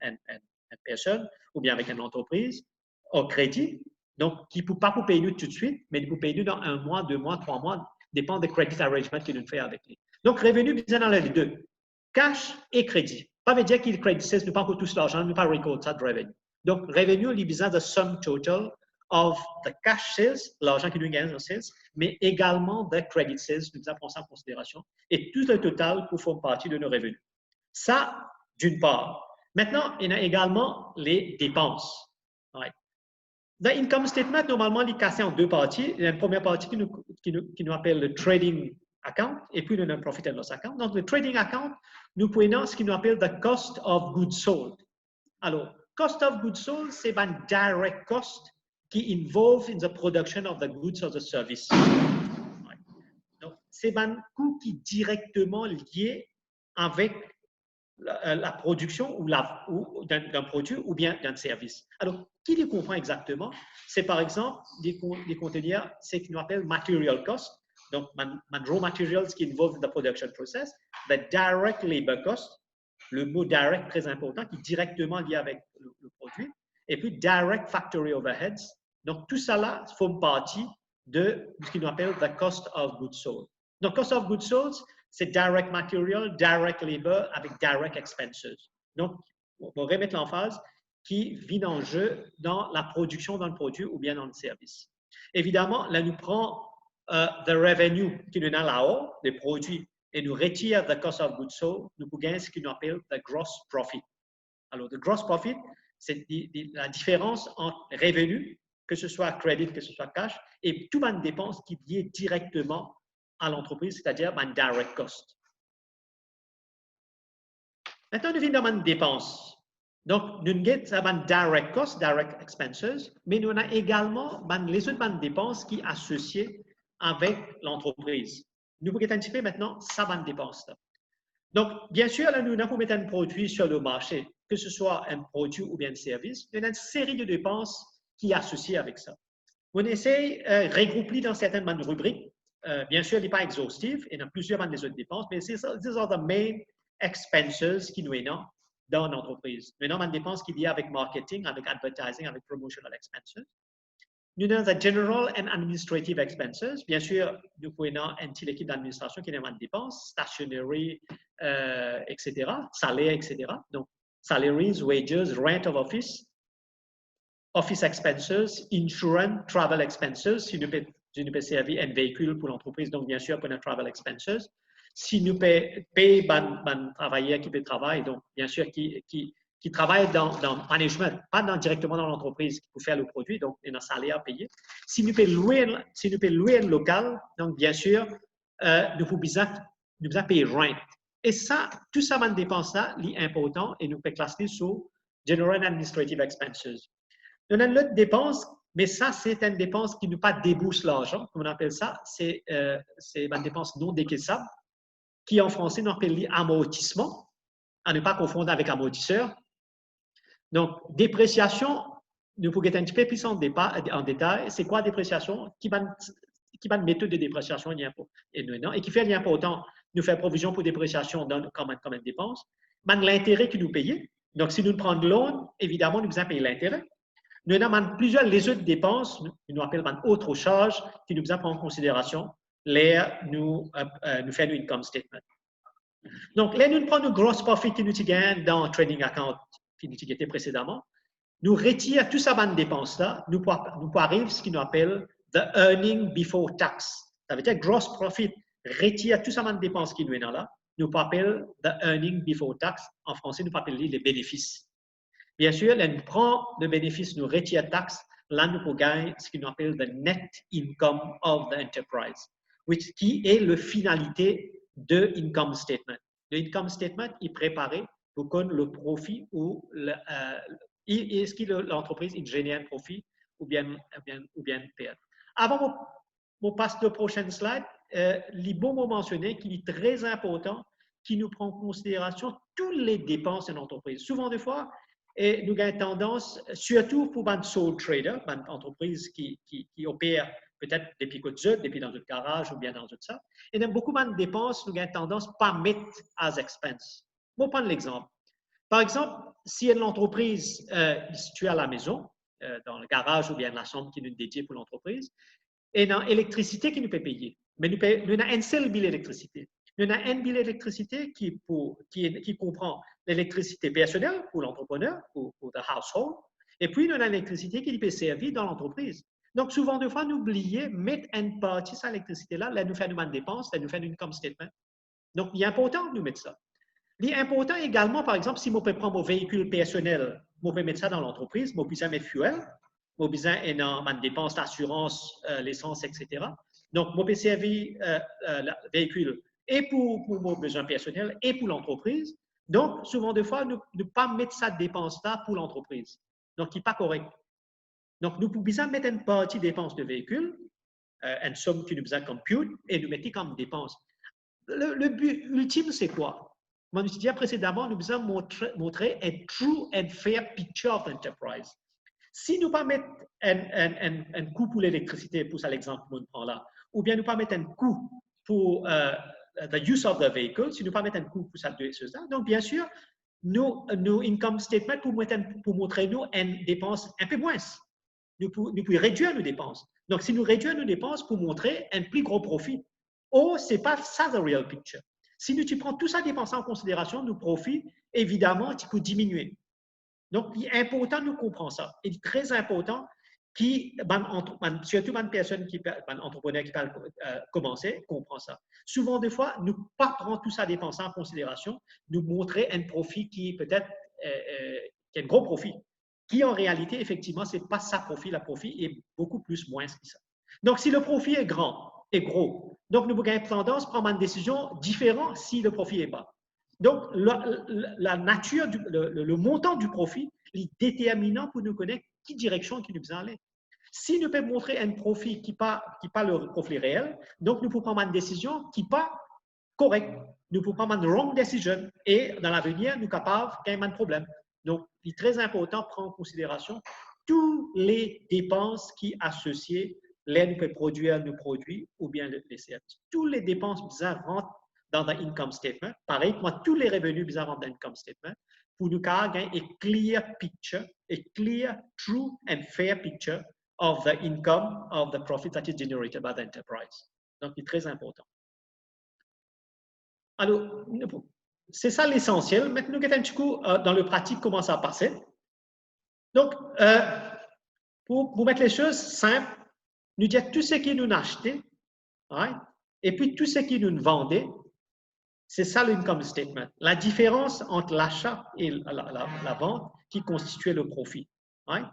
personne ou bien avec une entreprise au crédit, donc qui ne peut pas vous payer nous tout de suite, mais il peut payer nous dans 1 mois, 2 mois, 3 mois, dépend des credit arrangements qu'il nous fait avec lui. Donc, revenu, bien dans les deux, cash et crédit. Ça veut dire qu'il credit sales, nous pas encore tous l'argent, nous pas record ça de revenu. Donc, revenu, il besoin de sum total of the cash sales, l'argent qui nous gagne en sales, mais également de credit sales, nous avons ça en considération, et tout le total pour faire partie de nos revenus. Ça, d'une part. Maintenant, il y a également les dépenses. Ouais. Dans l'income statement, normalement, il est cassé en deux parties. Il y a une première partie qui nous appelle le trading account et puis le non-profit and loss account. Donc, le trading account, nous prenons ce qui nous appelle the cost of goods sold. Alors, cost of goods sold, c'est un direct cost qui involve in the production of the goods or the service. Donc, c'est un coût qui est directement lié avec la production ou d'un produit ou bien d'un service. Alors, qui les comprend exactement? C'est par exemple des conteneurs, c'est ce qu'on appelle material cost, donc raw materials qui involve the production process, the direct labor cost, le mot direct très important qui est directement lié avec le produit, et puis direct factory overheads. Donc, tout ça là forme partie de ce qu'on appelle the cost of goods sold. Donc, cost of goods sold, c'est direct material, direct labor avec direct expenses. Donc, on va remettre l'emphase qui vit en jeu dans la production d'un produit ou bien dans le service. Évidemment, là, nous prenons the revenue qui nous a là-haut, des produits, et nous retire the cost of goods sold, nous pouvons gagner ce qu'on appelle the gross profit. Alors, the gross profit, c'est la différence entre revenus, que ce soit crédit, que ce soit cash, et toute une dépense qui est liée directement à l'entreprise, c'est-à-dire un direct cost. Maintenant, nous venons dans une dépense. Donc, nous avons un direct cost, direct expenses, mais nous avons également les autres dépenses qui sont associées avec l'entreprise. Nous pouvons anticiper maintenant ça bonne dépense. Donc, bien sûr, là, nous avons mettre un produit sur le marché, que ce soit un produit ou bien un service, il y a une série de dépenses qui sont associées avec ça. On essaie de regrouper dans certaines rubriques. Bien sûr, il n'est pas exhaustif, il y a plusieurs des autres dépenses, mais these are the main expenses qui nous ont dans l'entreprise. Nous avons une dépense qui est liée avec marketing, avec advertising, avec promotional expenses. Nous avons the general and administrative expenses. Bien sûr, nous pouvons avoir une équipe d'administration qui a une dépense, stationery, etc., salaire, etc. Donc, salaries, wages, rent of office, office expenses, insurance, travel expenses, si nous pouvons servir un véhicule pour l'entreprise, donc bien sûr, pour nos travel expenses. Si nous payons un travailleur qui peut travailler, donc bien sûr, qui travaille dans le management, pas directement dans l'entreprise pour faire le produit, donc il y a un salaire à payer. Si nous pouvons louer un local, donc bien sûr, nous pouvons payer rent. Et ça, tout ça, une dépense-là, est important et nous pouvons classer sur General Administrative Expenses. On a une autre dépense, mais ça, c'est une dépense qui ne pas débouche l'argent, comme on appelle ça. C'est une dépense non décaissable, qui en français, on appelle amortissement, à ne pas confondre avec amortisseur. Donc, dépréciation, nous pouvons un petit peu plus en détail. C'est quoi dépréciation? Qui va une méthode de dépréciation et qui fait l'important, nous faire provision pour dépréciation comme une dépense. L'intérêt que nous payons. Donc, si nous prenons de l'eau, évidemment, nous devons payer l'intérêt. Nous avons plusieurs les autres dépenses, nous appelons autres charges qui nous prennent en considération nous faire une income statement. Donc, là, nous prenons le gross profit que nous gagnons dans le trading account qui nous était précédemment. Nous retirons tout ça bonne dépense-là, nous pouvons arriver à ce qu'on appelle the earning before tax. Ça veut dire gross profit retire tout ça bonne dépense qui nous est là. Nous pouvons appeler the earning before tax. En français, nous pouvons appeler les bénéfices. Bien sûr, là, nous prenons le bénéfice, nous retirons la taxe. Là, nous pouvons gagner ce qu'on appelle the net income of the enterprise, qui est la finalité de income statement. Le income statement est préparé pour connaître le profit ou est-ce que l'entreprise génère un profit ou bien perd. Avant de passer au prochain slide, il est bon de mentionner qu'il est très important qu'il nous prend en considération toutes les dépenses d'une entreprise. Souvent, des fois, et nous avons tendance, surtout pour un sole trader, une entreprise qui opère peut-être depuis depuis dans un garage ou bien dans tout ça, et dans beaucoup de dépenses, nous avons tendance à ne pas mettre as expense. Je vais prendre l'exemple. Par exemple, si une entreprise est située à la maison, dans le garage ou bien la chambre qui nous est dédiée pour l'entreprise, et dans l'électricité qui nous peut payer, mais nous avons un seul bill d'électricité. Nous avons un bill d'électricité qui comprend l'électricité personnelle pour l'entrepreneur, pour the household, et puis nous avons l'électricité qui peut servir dans l'entreprise. Donc, souvent, des fois, nous oublions mettre une partie de cette électricité-là, là, nous faisons une dépense, là, nous faisons une income statement. Donc, il est important de nous mettre ça. Il est important également, par exemple, si je peux prendre mon véhicule personnel, je peux mettre ça dans l'entreprise, je peux mettre fuel, Mon besoin est dans ma dépense d'assurance, l'essence, etc. Donc, mon PCV véhicule et pour mon besoin personnel et pour l'entreprise. Donc, souvent de fois, ne pas mettre cette dépense-là pour l'entreprise. Donc, qui n'est pas correct. Donc, nous pouvons mettre une partie dépense de véhicule, une somme qui nous besoin compute et nous mettons comme dépense. Le but ultime, c'est quoi? Comme je disais précédemment, nous devons montrer un true and fair picture of l'entreprise. Si nous ne pas mettre un coût pour l'électricité, pour ça l'exemple que nous prend là, ou bien nous ne pas mettre un coût pour the use of the vehicle, si nous ne pas mettre un coût pour ça, donc bien sûr, nos income statement pour montrer nous une dépense un peu moins. Nous pouvons réduire nos dépenses. Donc, si nous réduisons nos dépenses pour montrer un plus gros profit, ce n'est pas ça the real picture. Si tu prends tout ça dépenses en considération, nos profits, évidemment, tu peux diminuer. Donc, il est important de nous comprendre ça. Il est très important surtout une personne un entrepreneur qui va commencer, comprend ça. Souvent, des fois, nous ne pas prendre tout ça dépenses en considération, nous montrer un profit qui peut-être qui est un gros profit, qui en réalité, effectivement, ce n'est pas ça profit. Le profit est beaucoup plus moins que ça. Donc, si le profit est grand, est gros, donc nous avons tendance à prendre une décision différente si le profit est bas. Donc, la nature, le montant du profit est déterminant pour nous connaître quelle direction qui nous besoin aller. Si nous pouvons montrer un profit qui n'est pas le profit réel, donc nous pouvons prendre une décision qui n'est pas correcte. Nous pouvons prendre une wrong decision et dans l'avenir, nous sommes capables de gagner un problème. Donc, il est très important de prendre en considération toutes les dépenses qui associées, nous pouvons produire nos produits ou bien les services. Toutes les dépenses rentrent dans l'income statement. Pareil, tous les revenus rentrent dans l'income statement pour nous gagner a clear picture, a clear, true and fair picture of the income, of the profit that is generated by the enterprise. Donc, c'est très important. Alors, c'est ça l'essentiel. Maintenant, nous regardons un petit coup dans le pratique comment ça passe. Donc, pour mettre les choses simples, nous disons tout ce qui nous achetait, right? Et puis tout ce qui nous vendait, c'est ça l'income statement. La différence entre l'achat et la vente qui constituait le profit. Right?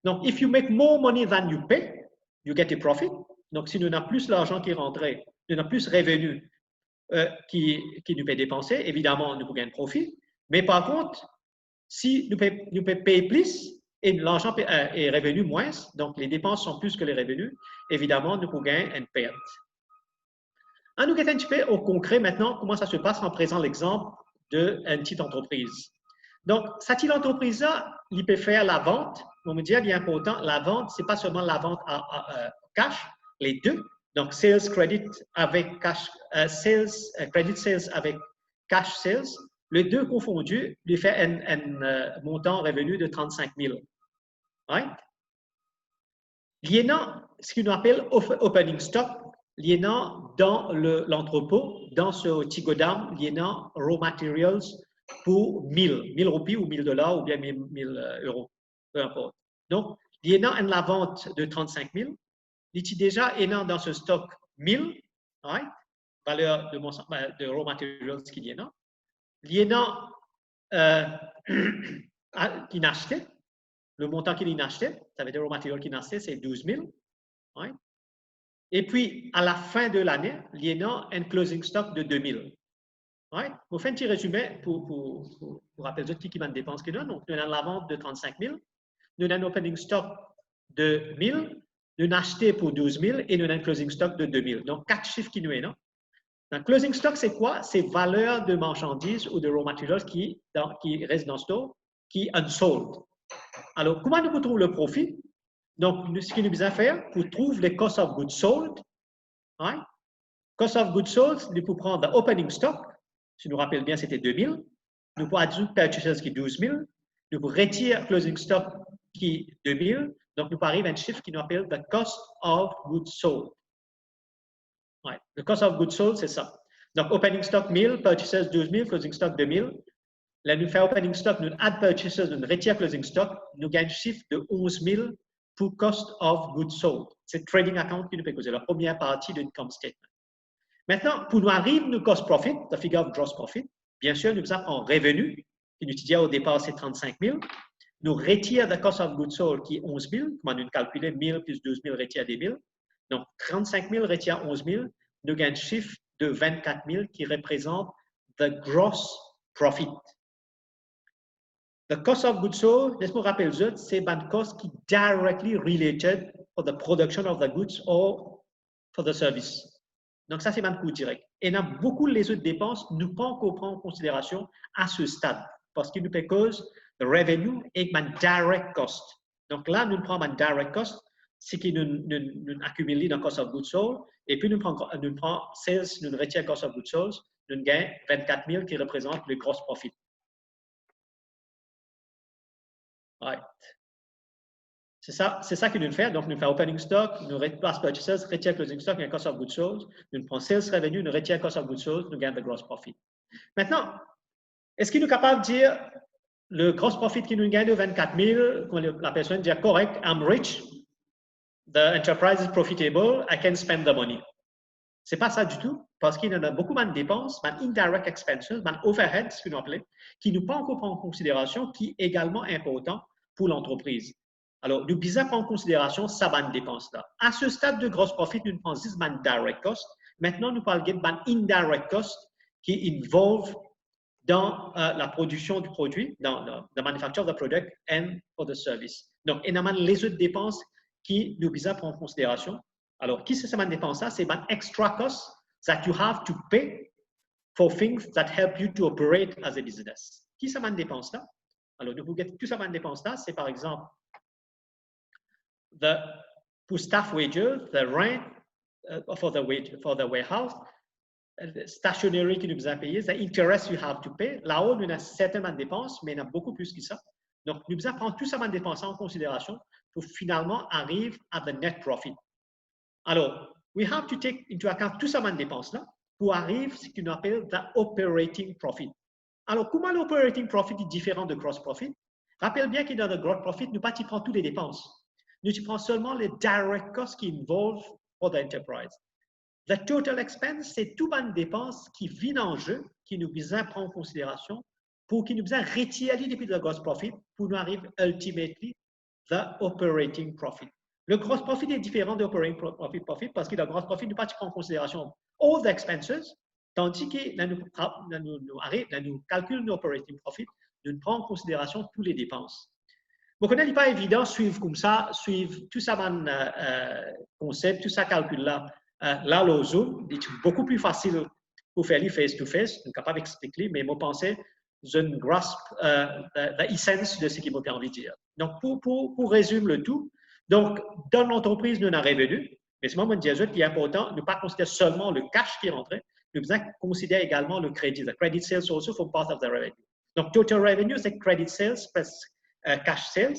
Donc, if you make more money than you pay, you get a profit. Donc, si nous avons plus d'argent qui rentrait, nous avons plus de revenus qui nous fait dépenser, évidemment, nous pouvons gagner un profit. Mais par contre, si nous pouvons payer plus et l'argent est revenu moins, donc les dépenses sont plus que les revenus, évidemment, nous pouvons gagner une perte. Nous regardons un petit peu au concret maintenant comment ça se passe en prenant l'exemple d'une petite entreprise. Donc, cette petite entreprise-là, il peut faire la vente. On me dit, bien important, la vente, ce n'est pas seulement la vente à cash, les deux. Donc, sales credit avec cash, credit sales avec cash sales, les deux confondus, lui fait un montant revenu de 35 000. Right? Il y a ce qu'on appelle opening stock. Il y a dans l'entrepôt, dans ce petit godam, il y a raw materials pour 1000 roupies ou 1000 $ ou bien 1000 euros, peu importe. Donc, il y a une la vente de 35 000. Il y a déjà dans ce stock 1000, right? Valeur de raw materials qu'il y a. Il y a qui n'a acheté. Le montant qu'il a acheté, ça veut dire raw materials qu'il a acheté, c'est 12 000. Right? Et puis, à la fin de l'année, il y a un closing stock de 2000. Right? On fait un petit résumé pour rappeler qui m'a dépense qu'il y a. Donc, nous avons la vente de 35 000, nous avons un opening stock de 1000, nous avons acheté pour 12 000 et nous avons un closing stock de 2000. Donc, 4 chiffres qui nous est, non? Donc, closing stock, c'est quoi? C'est valeur de marchandises ou de raw materials qui restent dans le store, qui est unsold. Alors, comment nous trouvons le profit? Donc, ce qu'il nous besoin faire pour trouver les cost of goods sold, right? Cost of goods sold, nous pouvons prendre l'opening stock, si nous rappelons bien, c'était 2000. Nous pouvons ajouter purchases qui est 12 000. Nous pouvons retirer closing stock qui est 2000. Donc, nous arrivons à un chiffre qui nous appelle the cost of goods sold. Ouais. Le cost of goods sold, c'est ça. Donc, opening stock 1000, purchases 12 000, closing stock 2000. Là, nous faisons opening stock, nous add purchases, nous retirons closing stock, nous gagnons un chiffre de 11 000 pour cost of goods sold. C'est trading account qui nous peut causer la première partie de l'income statement. Maintenant, pour nous arriver nos cost profit, the figure of gross profit, bien sûr, nous avons en revenu, qui nous disait au départ, c'est 35 000. nous retire le cost of goods sold qui est 11 000, comment nous calculer 1 000 plus 12 000 retire 10 000. Donc, 35 000 retire 11 000, nous gagnons un chiffre de 24 000 qui représente the gross profit. The cost of goods sold, laisse-moi rappeler, c'est un cost qui est directly related for the production of the goods or for the service. Donc, ça, c'est un coût direct. Et dans beaucoup les autres dépenses, nous ne pouvons pas prendre en considération à ce stade parce qu'il nous fait cause de revenue et un direct cost. Donc là, nous prenons un direct cost, ce qui nous accumule dans cost of goods sold, et puis nous prenons sales, nous retirons cost of goods sold, nous gagnons 24 000 qui représente le gross profit. Right. C'est ça que nous faisons. Donc, nous faisons opening stock, nous replace purchases, retire closing stock, il y a cost of goods sold. Nous prenons sales revenue, nous retirons cost of goods sold, nous gagnons le gross profit. Maintenant, est-ce qu'il est capable de dire le gross profit qui nous gagne de 24 000, quand la personne dit correct, I'm rich, the enterprise is profitable, I can spend the money. Ce n'est pas ça du tout, parce qu'il y en a beaucoup de dépenses, de indirect expenses, de overheads, ce que nous appelons, qui nous pas encore prendre en considération, qui est également important pour l'entreprise. Alors, nous devons prendre en considération ces dépenses-là. À ce stade de gross profit, nous prenons 6 direct cost. Maintenant, nous parlons de indirect cost qui involve dans la production du produit, dans la manufacture du produit and for the service. Donc, énormément les autres dépenses qui nous devons prendre en considération. Alors, qui c'est ces dépenses-là? C'est un extra cost that you have to pay for things that help you to operate as a business. Qui c'est ces dépenses-là? Alors, nous vous get tout ça ces dépenses-là, c'est par exemple pour staff wages, the rent for the warehouse, stationery qui nous a payé, the interest you have to pay. Là-haut, nous avons certaines dépenses, mais il y en a beaucoup plus que ça. Donc, nous devons prendre tout ça dépenses en considération pour finalement arriver à the net profit. Alors, we have to take into account tout ça dépenses-là pour arriver à ce qu'on appelle the operating profit. Alors, comment l'operating profit est différent de gross profit? Rappelle bien que dans le gross profit, nous ne prenons pas toutes les dépenses. Nous prenons seulement les direct costs qui involvent for the enterprise. The total expense, c'est toute une dépense qui vient en jeu, qui nous besoin prendre en considération pour qu'il nous besoin retirer depuis le gross profit pour nous arriver ultimately the operating profit. Le gross profit est différent de operating profit parce que le gross profit ne prend pas en considération all the expenses, tandis que là, nous calculons l'operating profit, nous prenons en considération toutes les dépenses. Donc, ce n'est pas évident de suivre comme ça, suivre tout ça, concept, tout ça calcul-là. Là, le Zoom, c'est beaucoup plus facile pour faire les face-to-face. Je suis capable d'expliquer, mais moi, je pense que je ne grasp l'essence de ce qu'il m'a envie de dire. Donc, pour résumer le tout, donc, dans l'entreprise, nous avons revenu, mais c'est moi, je qui est important, ne pas considérer seulement le cash qui est rentré, nous devons considérer également le crédit. The credit sales also form part of the revenue. Donc, total revenue, c'est credit sales plus cash sales.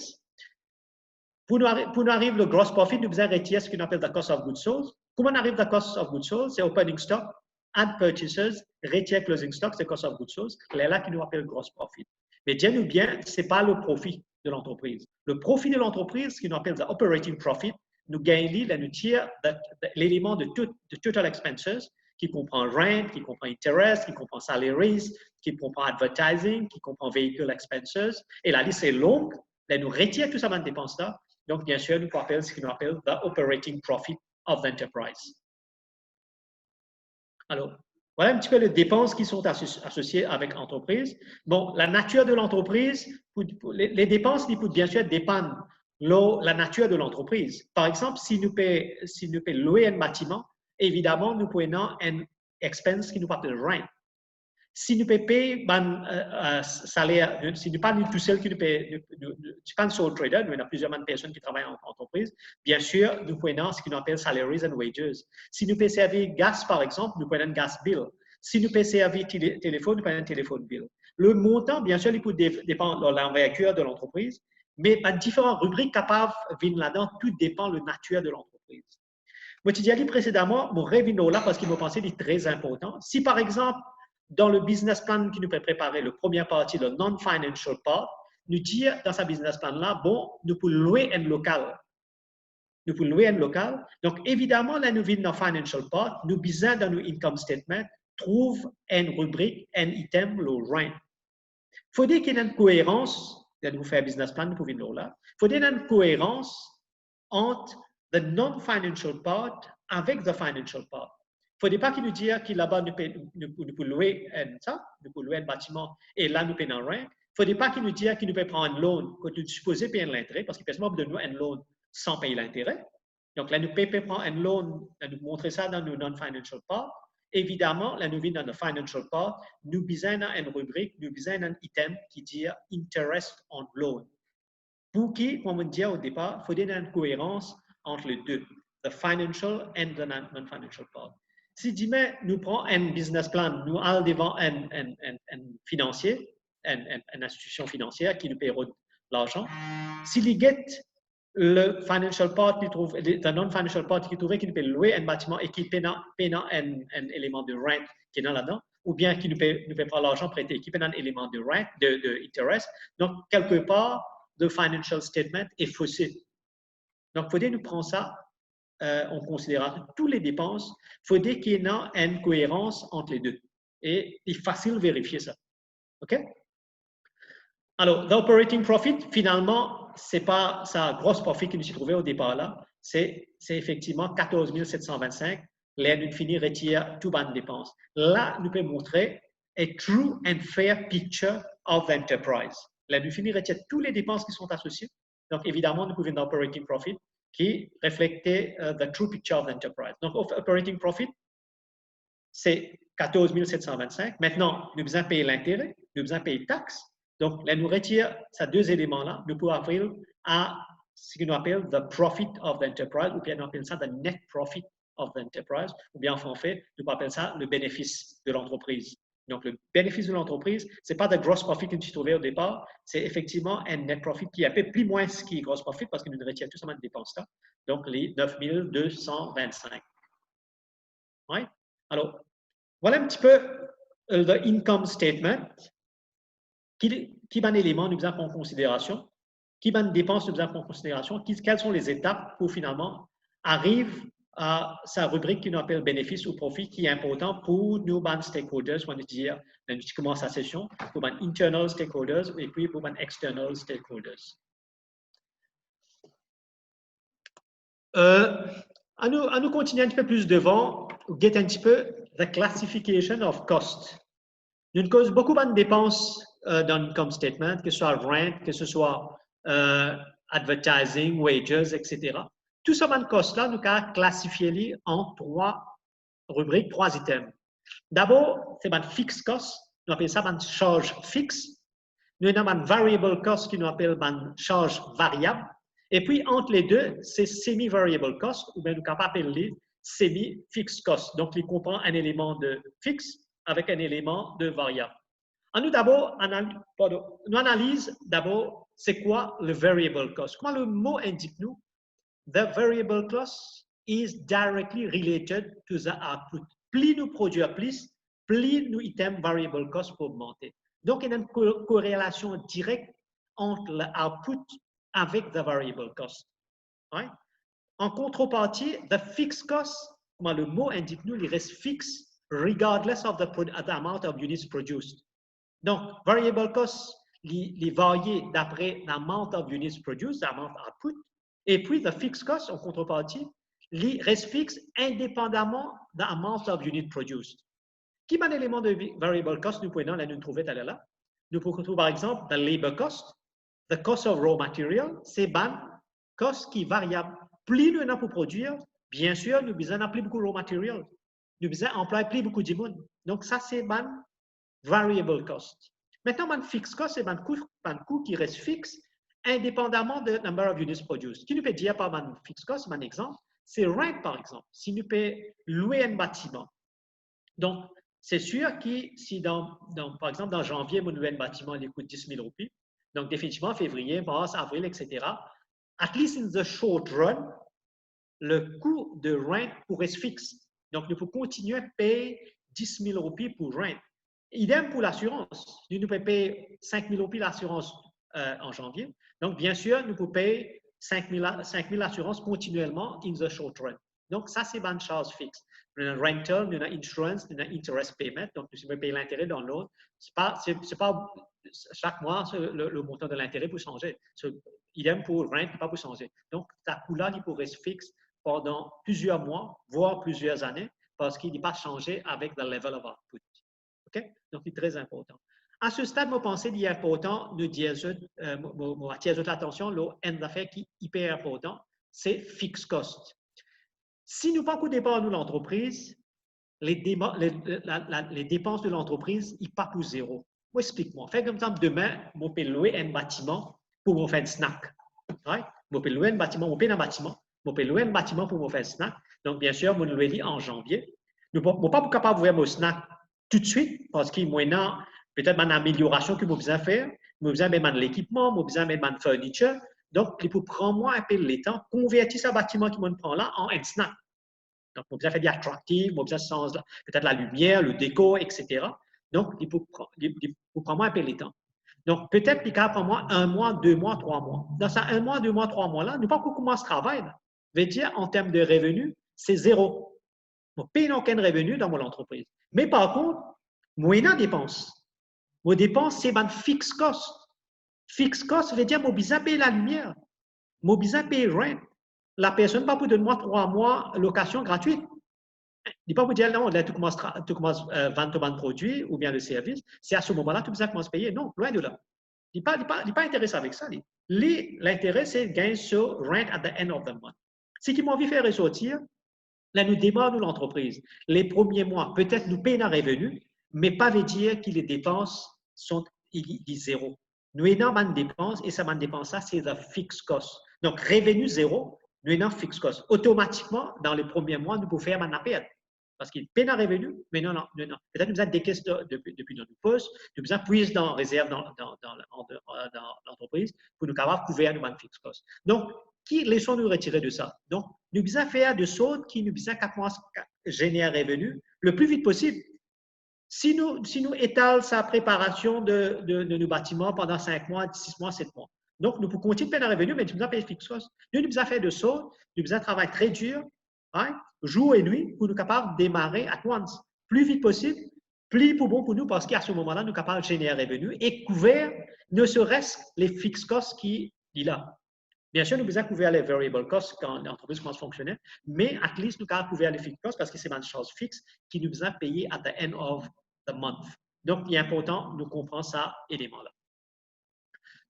Pour nous arriver le gross profit, nous devons retirer ce qu'on appelle the cost of goods sold. Comment on arrive the cost of goods sold? C'est opening stock, add purchases, retirer closing stock, c'est cost of goods sold. C'est là qui nous appelle gross profit. Mais tiens-nous bien, ce n'est pas le profit de l'entreprise. Le profit de l'entreprise, ce qu'on appelle the operating profit, nous gagnons, là, nous tire l'élément de total expenses, qui comprend rent, qui comprend interest, qui comprend salaries, qui comprend advertising, qui comprend vehicle expenses. Et la liste est longue. Là, nous retirons tout ça dans les dépenses-là. Donc, bien sûr, nous appelons ce qu'on appelle the operating profit of the enterprise. Alors, voilà un petit peu les dépenses qui sont associées avec l'entreprise. Bon, la nature de l'entreprise, les dépenses, ils peuvent bien sûr dépendre de la nature de l'entreprise. Par exemple, si nous payons louer un bâtiment, évidemment, nous prenons un expense qui nous appelle rent. Si nous payons un salaire, si nous ne sommes pas tout seul qui nous payons, nous ne sommes pas un sole trader, nous avons plusieurs personnes qui travaillent en entreprise, bien sûr, nous prenons ce qu'on appelle salaries and wages. Si nous payons servir gaz, par exemple, nous prenons un gas bill. Si nous payons servir téléphone, nous prenons un téléphone bill. Le montant, bien sûr, il peut dépendre de l'envergure de l'entreprise, mais par différentes rubriques capables de venir là-dedans, tout dépend de la nature de l'entreprise. Moi, je disais précédemment, mon revenu là, parce qu'il me pensait est très important. Si, par exemple, dans le business plan qui nous peut préparer, le première partie, le non-financial part, nous dire dans sa business plan-là, bon, nous pouvons louer un local. Nous pouvons louer un local. Donc, évidemment, là, nous venons dans le financial part, nous besoin dans nos income statement, trouve une rubrique, un item, le rent. Il faut dire qu'il y a une cohérence Nous faire un business plan, nous pouvons là. Il faut donner une cohérence entre the non-financial part avec the financial part. Il ne faut pas qu'il nous dise que là-bas, nous pouvons louer un bâtiment et là, nous payons rien. Il ne faut pas qu'il nous dise qu'il nous peut prendre un loan, que nous supposons payer l'intérêt, parce qu'il peut de nous un loan sans payer l'intérêt. Donc là, nous pouvons prendre un loan, nous montrer ça dans nos non-financial part. Évidemment, là, nous venons dans le financial part, nous besoin une rubrique, nous besoin un item qui dit interest on loan. Pour qui, comme on dit au départ, il faut donner une cohérence entre les deux, the financial and the non-financial part. Si demain, nous prenons un business plan, nous allons devant un financier, une institution financière qui nous paiera l'argent, s'il get le financial part, le non-financial part qui trouvait qu'il peut louer un bâtiment et qui paie un élément de rent qui est là-dedans, ou bien qui ne peut pas l'argent prêté, qui paie un élément de rent, de interest. Donc, quelque part, le financial statement est faussé. Donc, il faut nous prendre ça en considération. Toutes les dépenses, il faut qu'il y ait une cohérence entre les deux. Et c'est facile de vérifier ça. OK? Alors, l'operating profit, finalement, ce n'est pas sa grosse profit qui nous s'est trouvé au départ là. C'est effectivement 14 725. Là, nous finissons retire tout bas de dépenses. Là, nous pouvons montrer a true and fair picture of the enterprise. Là, nous finissons retire toutes les dépenses qui sont associées. Donc, évidemment, nous pouvons dans operating profit qui reflète the true picture of the enterprise. Donc, operating profit, c'est 14 725. Maintenant, nous devons payer l'intérêt, nous devons payer taxes. Donc, là, nous retirons ces deux éléments-là, nous pouvons appeler à ce qu'on appelle the profit of the enterprise, ou bien on appelle ça the net profit of the enterprise, ou bien en français, nous pouvons appeler ça le bénéfice de l'entreprise. Donc, le bénéfice de l'entreprise, ce n'est pas le gross profit que nous trouvons au départ, c'est effectivement un net profit qui est un peu plus moins ce qui est gross profit parce que nous retirons tout simplement de dépenses là. Donc, les 9 225. Oui? Alors, voilà un petit peu le income statement. Qui est un élément nous avons en considération? Qui est une dépense nous avons en considération? Quelles sont les étapes pour finalement arriver à sa rubrique qu'on appelle bénéfice ou profit qui est important pour nos stakeholders, on va dire, quand tu commences la session, pour les internal stakeholders et puis pour les external stakeholders. À nous continuer un petit peu plus devant, get un petit peu the classification of cost. Nous cause beaucoup de dépenses dans l'income statement, que ce soit rent, que ce soit advertising, wages, etc. Tout ce de cost-là, nous avons classifié en trois rubriques, trois items. D'abord, c'est un fixed cost, nous appelons ça une charge fixe. Nous avons un variable cost qui nous appelle une charge variable. Et puis, entre les deux, c'est semi-variable cost, ou bien nous pouvons appeler semi-fixed cost. Donc, il comprend un élément de fixe avec un élément de variable. Nous d'abord, nous analysons d'abord c'est quoi le variable cost. Comment le mot indique nous? The variable cost is directly related to the output. Plus nous produisons plus nos items variable cost pour augmenter. Donc, il y a une corrélation directe entre l'output avec the variable cost. Right? En contrepartie, the fixed cost, comme le mot indique nous, il reste fixe regardless of the amount of units produced. Donc, variable cost, il varie d'après l'amount of units produced, l'amount output, et puis the fixed cost, en contrepartie, il reste fixe indépendamment de l'amount of units produced. Qui est un élément de variable cost nous pouvons nous trouver là? Nous pouvons trouver par exemple the labor cost, the cost of raw material, c'est un cost qui est variable. Plus nous avons pour produire, bien sûr, nous besoin d'employer beaucoup de raw material. Nous besoin d'employer plus beaucoup de monde. Donc, ça, c'est un variable cost. Maintenant, un fixed cost, c'est un coût qui reste fixe indépendamment de number of units produced. Qui nous peut dire par un fixed cost, un exemple, c'est rent, par exemple. Si nous pouvons louer un bâtiment. Donc, c'est sûr que si, par exemple, dans janvier, nous louons un bâtiment, il coûte 10 000 roupies. Donc, définitivement, février, mars, avril, etc. At least in the short run, le coût de rent pourrait se fixer. Donc, nous pouvons continuer à payer 10 000 roupies pour rent. Idem pour l'assurance. Nous pouvons payer 5 000 roupies l'assurance en janvier. Donc, bien sûr, nous pouvons payer 5 000 assurances continuellement in the short run. Donc, ça, c'est une charge fixe. nous avons rental, nous avons insurance, nous avons interest payment. Donc, nous devons payer l'intérêt dans l'autre. C'est pas chaque mois, le montant de l'intérêt peut changer. Idem pour rent, pas pour changer. Donc, ta coût-là, il pourrait rester fixe pendant plusieurs mois, voire plusieurs années, parce qu'il n'est pas changé avec le level of output. OK? Donc, c'est très important. À ce stade, je pense qu'il est important de dire, attirer l'attention, l'un d'affaires qui est hyper important, c'est fixed cost. Si nous pas coûtez pas nous l'entreprise, les dépenses de l'entreprise, ils pas pour zéro. Explique-moi. Fais comme ça, demain, je peux louer un bâtiment pour me faire un snack. Right? Je peux louer un bâtiment, je peux un bâtiment, je peux louer un bâtiment pour me faire un snack. Donc, bien sûr, je louer en janvier. Je ne suis pas capable d'ouvrir mon snack tout de suite parce qu'il y a peut-être une amélioration que je besoin de faire. Je besoin de mettre l'équipement, je besoin de mettre furniture. Donc, il faut prendre moi un peu le temps, convertir ce bâtiment qui me prend là en un snack. Donc, on a besoin de faire des attractifs, on a besoin de changer peut-être la lumière, le déco, etc. Donc, il faut prendre un peu le temps. Donc, peut-être qu'il prend moi 1 mois, 2 mois, 3 mois. Dans ces 1 mois, 2 mois, 3 mois-là, nous pas comment ce travail. Veut dire, en termes de revenus, c'est zéro. Je ne paye aucun revenu dans mon entreprise. Mais par contre, moyennant dépenses. Vos dépenses, c'est un fixed cost. Fixed cost veut dire que je besoin de payer la lumière. Je besoin de payer rent. La personne ne peut pas donner 3 mois location gratuite. Il ne peut pas vous dire non, là, tu commences à vendre ton produit ou bien le service. C'est à ce moment-là que tu commences à payer. Non, loin de là. Il n'est pas intéressé avec ça. L'intérêt, c'est de gagner sur rent at the end of the month. Ce qui m'a envie de faire ressortir, là, nous démarrons l'entreprise. Les premiers mois, peut-être nous payons un revenu, mais pas veut dire que les dépenses sont zéro. Nous avons une dépense et ça, dépense, c'est le fixed cost. Donc, revenu zéro, nous avons un fixed cost. Automatiquement, dans les premiers mois, nous pouvons faire un appel. Parce qu'il paye un revenu, mais non. Peut-être nous avons des caisses depuis notre poste, nous avons puise dans réserve dans l'entreprise pour nous capables de couvrir nos fixed cost. Donc, qui laissons-nous retirer de ça? Donc, nous devons faire des choses qui nous devons générer un revenu le plus vite possible. Si nous étalons sa préparation de nos bâtiments pendant 5 mois, 6 mois, 7 mois. Donc, nous pouvons continuer de payer un revenu, mais nous devons payer fixed cost. Nous devons faire de choses, nous devons travailler très dur, hein, jour et nuit, pour nous capables de démarrer at once. Plus vite possible, plus bon pour nous, parce qu'à ce moment-là, nous sommes capables de générer un revenu et couvrir ne serait-ce les fixed costs qui sont là. Bien sûr, nous devons couvrir les variable costs quand l'entreprise commence à fonctionner, mais at least nous devons couvrir les fixed costs parce que c'est une chose fixe qui nous devons payer at the end of the month. Donc, il est important de comprendre ça élément-là.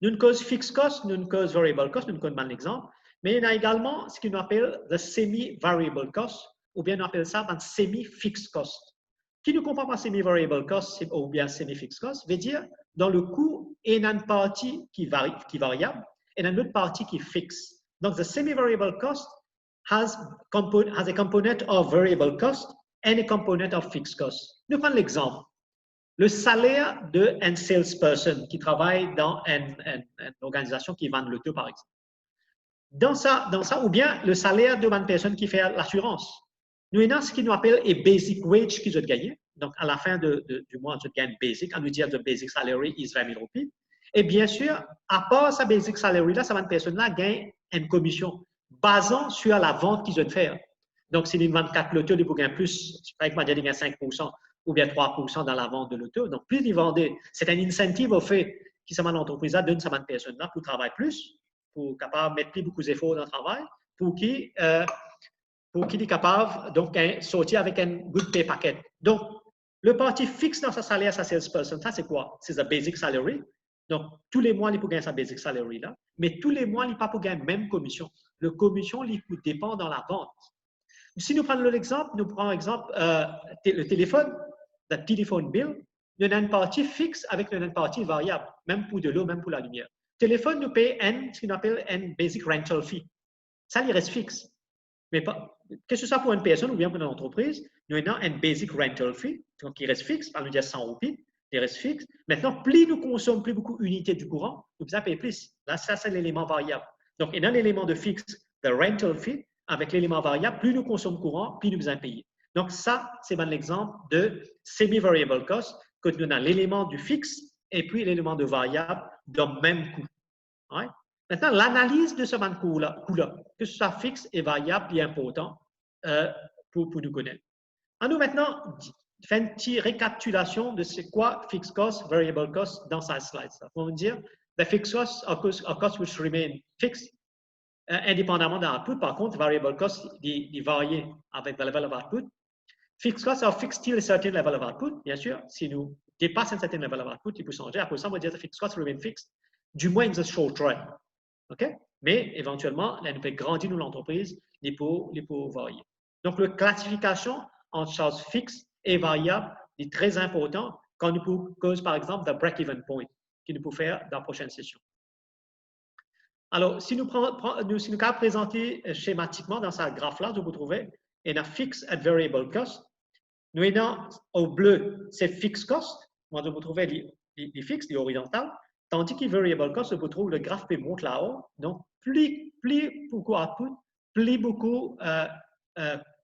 Nous avons une cause fixed cost, nous avons une cause variable cost, nous avons un exemple, mais il y a également ce qu'on appelle the semi-variable cost, ou bien on appelle ça un semi-fixed cost. Qui ne comprend pas semi-variable cost ou bien semi-fixed cost, veut dire dans le coût, il y a une partie qui est variable et une autre partie qui est fixe. Donc, the semi-variable cost has a component of variable cost and a component of fixed cost. Nous prenons l'exemple. Le salaire d'un salesperson qui travaille dans une organisation qui vend l'auto, par exemple. Dans ça, ou bien le salaire d'une personne qui fait l'assurance. Nous avons ce qu'on appelle un basic wage qui doit gagner. Donc, à la fin du mois, on gagne basic. On nous dit que le basic salary is 20 000 roupies. Et bien sûr, à part sa basic salary, là, cette personne-là gagne une commission basant sur la vente qu'ils doivent faire. Donc, si ils vendent 4 lotos, ils peuvent gagner plus. Par exemple, ils gagnent 5% ou bien 3% dans la vente de l'auto. Donc, plus ils vendent, c'est un incentive au fait que l'entreprise donne à cette personne-là pour travailler plus, pour capable mettre plus beaucoup d'efforts dans le travail, pour qu'il est capable donc sortir avec un good pay packet. Donc, le parti fixe dans sa salaire, sa salesperson, ça c'est quoi? C'est sa basic salary. Donc, tous les mois, il peut gagner sa basic salary là, mais tous les mois, il ne peut pas gagner même commission. Le commission, il dépend dans la vente. Si nous prenons l'exemple, nous prenons l'exemple le téléphone, le téléphone bill, nous avons une partie fixe avec une partie variable, même pour de l'eau, même pour la lumière. Le téléphone nous paye ce qu'on appelle un basic rental fee. Ça, il reste fixe. Mais qu'est-ce que ça pour une personne ou bien pour une entreprise? Nous avons un basic rental fee, donc il reste fixe, on nous dit 100 roupies, il reste fixe. Maintenant, plus nous consommons plus beaucoup d'unités du courant, nous devons payer plus. Là, ça, c'est l'élément variable. Donc, il y a l'élément de fixe, le rental fee, avec l'élément variable, plus nous consommons courant, plus nous devons payer. Donc, ça, c'est l'exemple de semi-variable cost, que nous avons l'élément du fixe et puis l'élément de variable dans le même coût. Ouais. Maintenant, l'analyse de ce coût-là, que ce soit fixe et variable, est important pour nous connaître. À nous maintenant, faire une petite récapitulation de c'est quoi fixed cost, variable cost dans sa slide. On va dire, the fixed cost are costs which remain fixed, indépendamment de l'output. Par contre, variable cost, il varie avec le level of output. Fixed costs are fixed till a certain level of output. Bien sûr, si nous dépassons un certain level of output, il peut changer. Après ça, on va dire que fixed costs remain fixed, du moins in the short run. OK? Mais éventuellement, là, nous peut grandir dans l'entreprise, les pots varier. Donc, la classification entre charges fixes et variables est très important quand nous pouvons cause, par exemple, the break-even point, qui nous peut faire dans la prochaine session. Alors, si nous avons présenté schématiquement dans ce graphe-là, vous trouvez un fixed at variable cost. Nous avons au bleu, c'est fixed cost. Moi, vous trouvez les fixes, les horizontales. Tandis que variable cost, vous trouvez le graphe qui monte là-haut. Donc, plus beaucoup output, plus beaucoup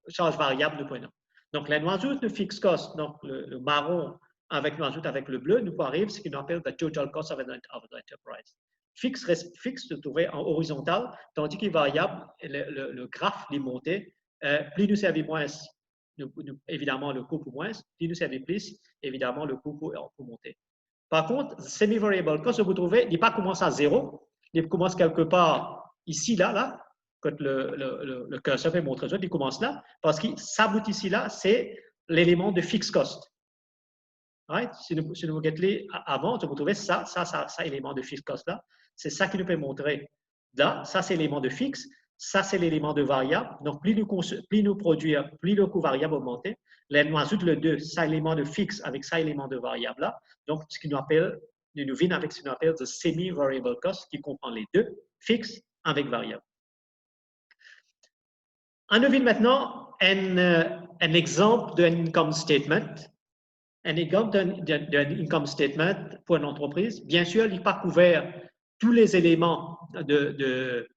charges variables nous prenons. Donc, la noisette de fixed cost, donc le marron avec noisette avec le bleu, nous arrive ce qu'on appelle the total cost of enterprise. Fixe se trouvait en horizontal, tandis que variable, le graphe est monté. Plus nous servons moins, évidemment, le coût pour moins. Plus nous servons plus, évidemment, le coût pour monter. Par contre, semi-variable cost, vous trouvez, il n'est pas commencé à zéro, il commence quelque part ici, là, quand le curseur peut montrer ça, il commence là, parce que ça bout ici, là, c'est l'élément de fixed cost. Right? Si nous regardons avant, vous trouvez ça, élément de fixed cost là, c'est ça qui nous peut montrer. Là, ça, c'est l'élément de fixe, ça, c'est l'élément de variable. Donc, plus nous produisons, plus le coût variable augmente. Là, nous ajoutons le 2, ça, élément de fixe avec ça, élément de variable là. Donc, ce qu'on appelle, nous venons avec ce qu'on appelle the semi-variable cost qui comprend les deux, fixe avec variable. On vient maintenant un exemple d'un income statement. Un exemple d'un income statement pour une entreprise. Bien sûr, il n'est pas couvert tous les éléments de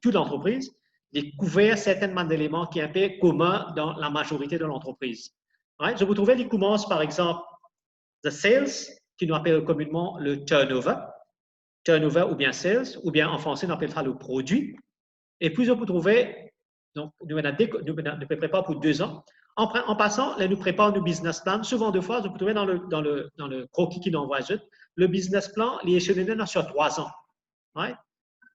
toute l'entreprise. Il est couvert certainement d'éléments qui sont un peu communs dans la majorité de l'entreprise. Right? Je vous trouvais, il commence par exemple the sales, qui nous appelle communément le turnover ou bien sales, ou bien en français, on appelle ça le produit. Et puis, vous trouvez, donc, nous préparons pour 2 ans. En passant, là, nous préparons nos business plans. Souvent, deux fois, vous trouvez dans le croquis qui nous envoie, le business plan, il est échelonné sur 3 ans. Right?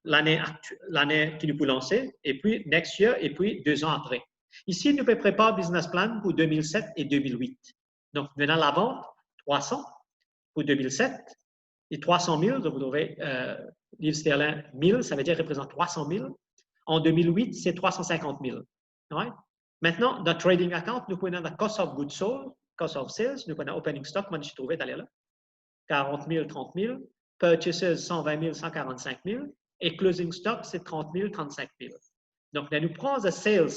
L'année qui nous peut lancer, et puis next year, et puis 2 ans après. Ici, nous préparons business plan pour 2007 et 2008. Donc, maintenant, la vente, 300 pour 2007 et 300 000, vous trouvez livres sterling 1000, ça veut dire représente 300 000. En 2008, c'est 350 000. Right? Maintenant, dans Trading Account, nous prenons le Cost of Goods Sold, Cost of Sales, nous prenons Opening Stock, moi je suis trouvé d'aller là, 40 000, 30 000, Purchases, 120 000, 145 000, et Closing Stock, c'est 30 000, 35 000. Donc, là, nous prenons le Sales,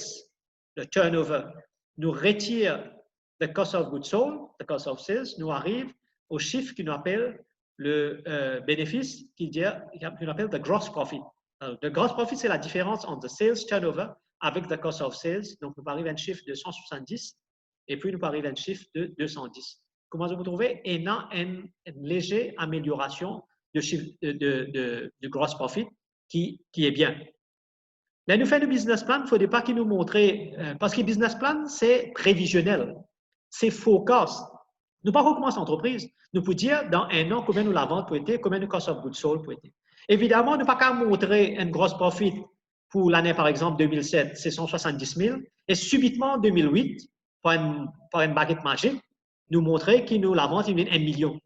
le Turnover, nous retire le Cost of Goods Sold, le Cost of Sales, nous arrive au chiffre qui nous appelle le bénéfice, qui nous appelle le Gross Profit. Le gross profit, c'est la différence entre le sales turnover avec le cost of sales. Donc, nous arrivons à un chiffre de 170 et puis nous arrivons à un chiffre de 210. Comment vous trouvez? Et là, une légère amélioration de gross profit qui est bien. Là, nous faisons le business plan, il ne faudrait pas qu'il nous montre, parce que le business plan, c'est prévisionnel, c'est forecast. Nous ne pouvons pas recommencer l'entreprise. Nous pouvons dire dans 1 an combien nous la vente peut être, combien le cost of goods sold peut être. Évidemment, nous ne pouvons pas montrer un gros profit pour l'année, par exemple, 2007, c'est 170 000. Et subitement, en 2008, par une baguette magique, nous montrer que nous la vente, il y a 1 million.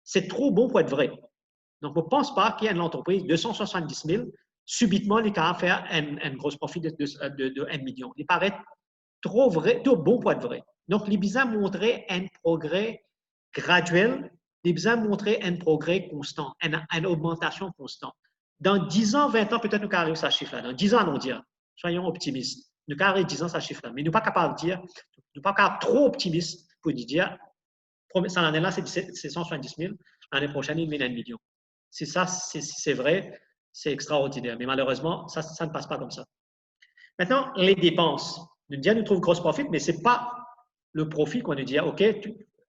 C'est trop bon pour être vrai. Donc, je ne pense pas qu'il y ait une entreprise de 270 000, subitement, il va faire un gros profit de 1 million. Il paraît trop bon pour être vrai. Donc, il besoin de montrer un progrès graduel, il a besoin de montrer un progrès constant, une augmentation constante. Dans 10 ans, 20 ans, peut-être nous arrivons à ce chiffre-là. Dans 10 ans, on dire, soyons optimistes. Nous arrivons à 10 ans à ce chiffre-là. Mais nous ne sommes pas capables de dire, nous ne sommes pas capables trop optimistes pour dire, cette année-là, c'est 170 000, l'année prochaine, il y a 1 million. Si ça, c'est vrai, c'est extraordinaire. Mais malheureusement, ça ne passe pas comme ça. Maintenant, les dépenses. Nous disons, nous trouvons grosse profit, mais ce n'est pas le profit qu'on nous dit, OK,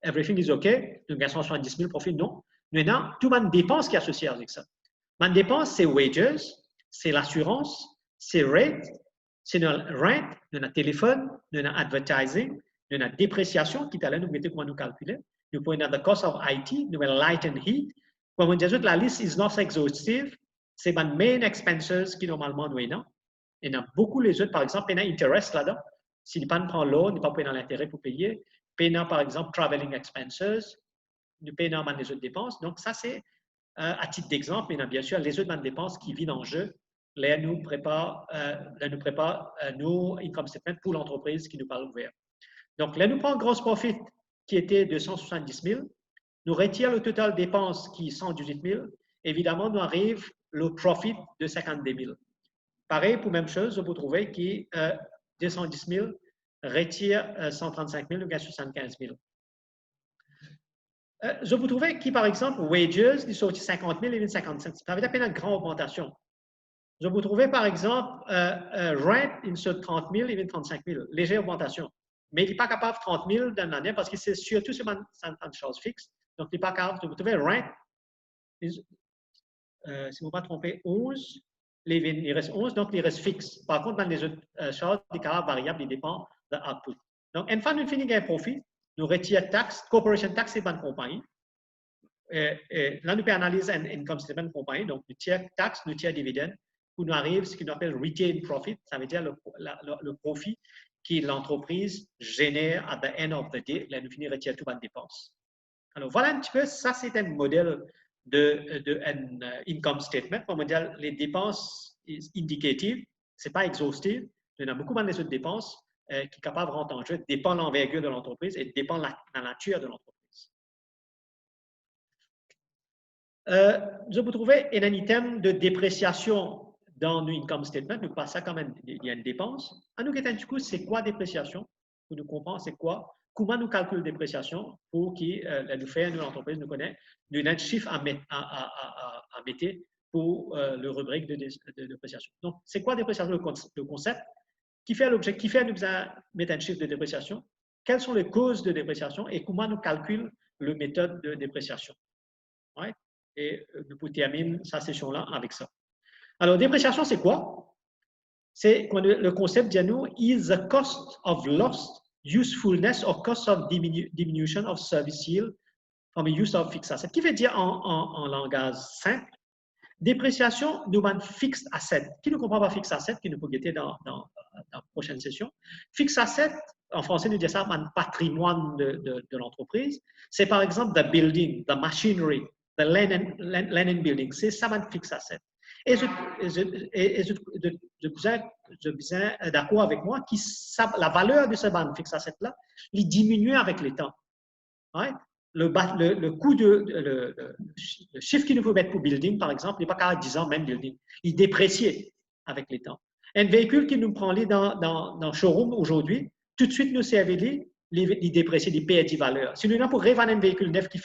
everything is OK, nous gagnons 170 000 profit, non. Maintenant, tout le monde dépense qui est associé avec ça. Ma dépense, c'est wages, c'est l'assurance, c'est rate, C'est notre rent, notre téléphone, notre advertising, notre dépréciation, qui est là, nous mettons comment nous calculer. Nous pouvons avoir the cost of IT, nous avons light and heat. Comme on dit, la liste is not exhaustive. C'est les main expenses qui normalement nous avons. Il y en a beaucoup les autres, par exemple, il y a interest là-dedans. Si le pan prend l'eau, nous pas payé dans l'intérêt pour payer. Payant par exemple traveling expenses, nous payons dans les autres dépenses. Donc ça c'est à titre d'exemple, mais bien sûr les autres dépenses qui viennent en jeu. Là nous prépare nos income statement pour l'entreprise qui nous parle ouvert. Donc là nous prenons gross profit qui était de 170 000, nous retire le total dépenses qui est 118 000. Évidemment nous arrive le profit de 52 000. Pareil pour même chose, vous trouvez qui 210 000 retire 135 000, nous gagne 75 000. Je vous trouvez qui, par exemple, wages, ils sortent 50 000 et 55 000. Ça veut dire qu'il y a une grande augmentation. Je vous trouvez, par exemple, rent, il sort 30 000 et 35 000. Légère augmentation. Mais il n'est pas capable de 30 000 dans l'année parce que c'est surtout sur une chose fixe. Donc, il n'est pas capable. Vous trouvez rent, si vous ne pas trompez, 11. Il reste 11, donc il reste fixe. Par contre, dans les autres choses, les caractères variables, ils dépendent de l'output. Donc, une fois que nous finissons un profit, nous retirons taxe, corporation tax, c'est bonne compagnie. Là, nous pouvons analyser un income statement de compagnie. Donc, nous tirons taxe, nous tirons dividende, pour nous arrive ce qu'on appelle retained profit. Ça veut dire le profit que l'entreprise génère at the end of the day. Là, nous finissons retirer toutes les dépenses. Alors, voilà un petit peu, ça, c'est un modèle de income statement. On va dire les dépenses indicatives, ce n'est pas exhaustif. Il y en a beaucoup de autres dépenses qui sont capables de rentrer en jeu, dépend de l'envergure de l'entreprise et dépend de la nature de l'entreprise. Je vous trouvez un item de dépréciation dans nos income statement. Nous passons quand même, il y a une dépense. À nous, du coup, c'est quoi dépréciation? Pour nous comprendre, c'est quoi? Comment nous calculons la dépréciation pour que nous faire, nous, l'entreprise, nous connaît, nous avons un chiffre à mettre pour le rubrique de dépréciation. Donc, c'est quoi dépréciation, le concept? Qui fait l'objet, qui fait nous mettre un chiffre de dépréciation? Quelles sont les causes de dépréciation et comment nous calculons la méthode de dépréciation? Ouais. Et nous terminons cette session-là avec ça. Alors, dépréciation, c'est quoi? C'est le concept dit à nous, is the cost of lost usefulness or cost of diminution of service yield from a use of fixed asset. Qui veut dire en langage simple, dépréciation d'un fixed asset. Qui ne comprend pas fixed asset, qui nous peut guetter dans la prochaine session. Fixed asset, en français, nous dit ça, un patrimoine de l'entreprise. C'est par exemple the building, the machinery, the land and building. C'est ça, un fixed asset. Et je suis d'accord avec moi que la valeur de ce ban fixed asset-là, il diminue avec le temps. Right? Le coût le chiffre qu'il nous faut mettre pour building, par exemple, n'est pas qu'à 10 ans même building. Il déprécie avec le temps. Un véhicule qui nous prend dans le showroom aujourd'hui, tout de suite nous servait il déprécie, il perd de valeur. Si nous avons pour revendre un véhicule neuf qui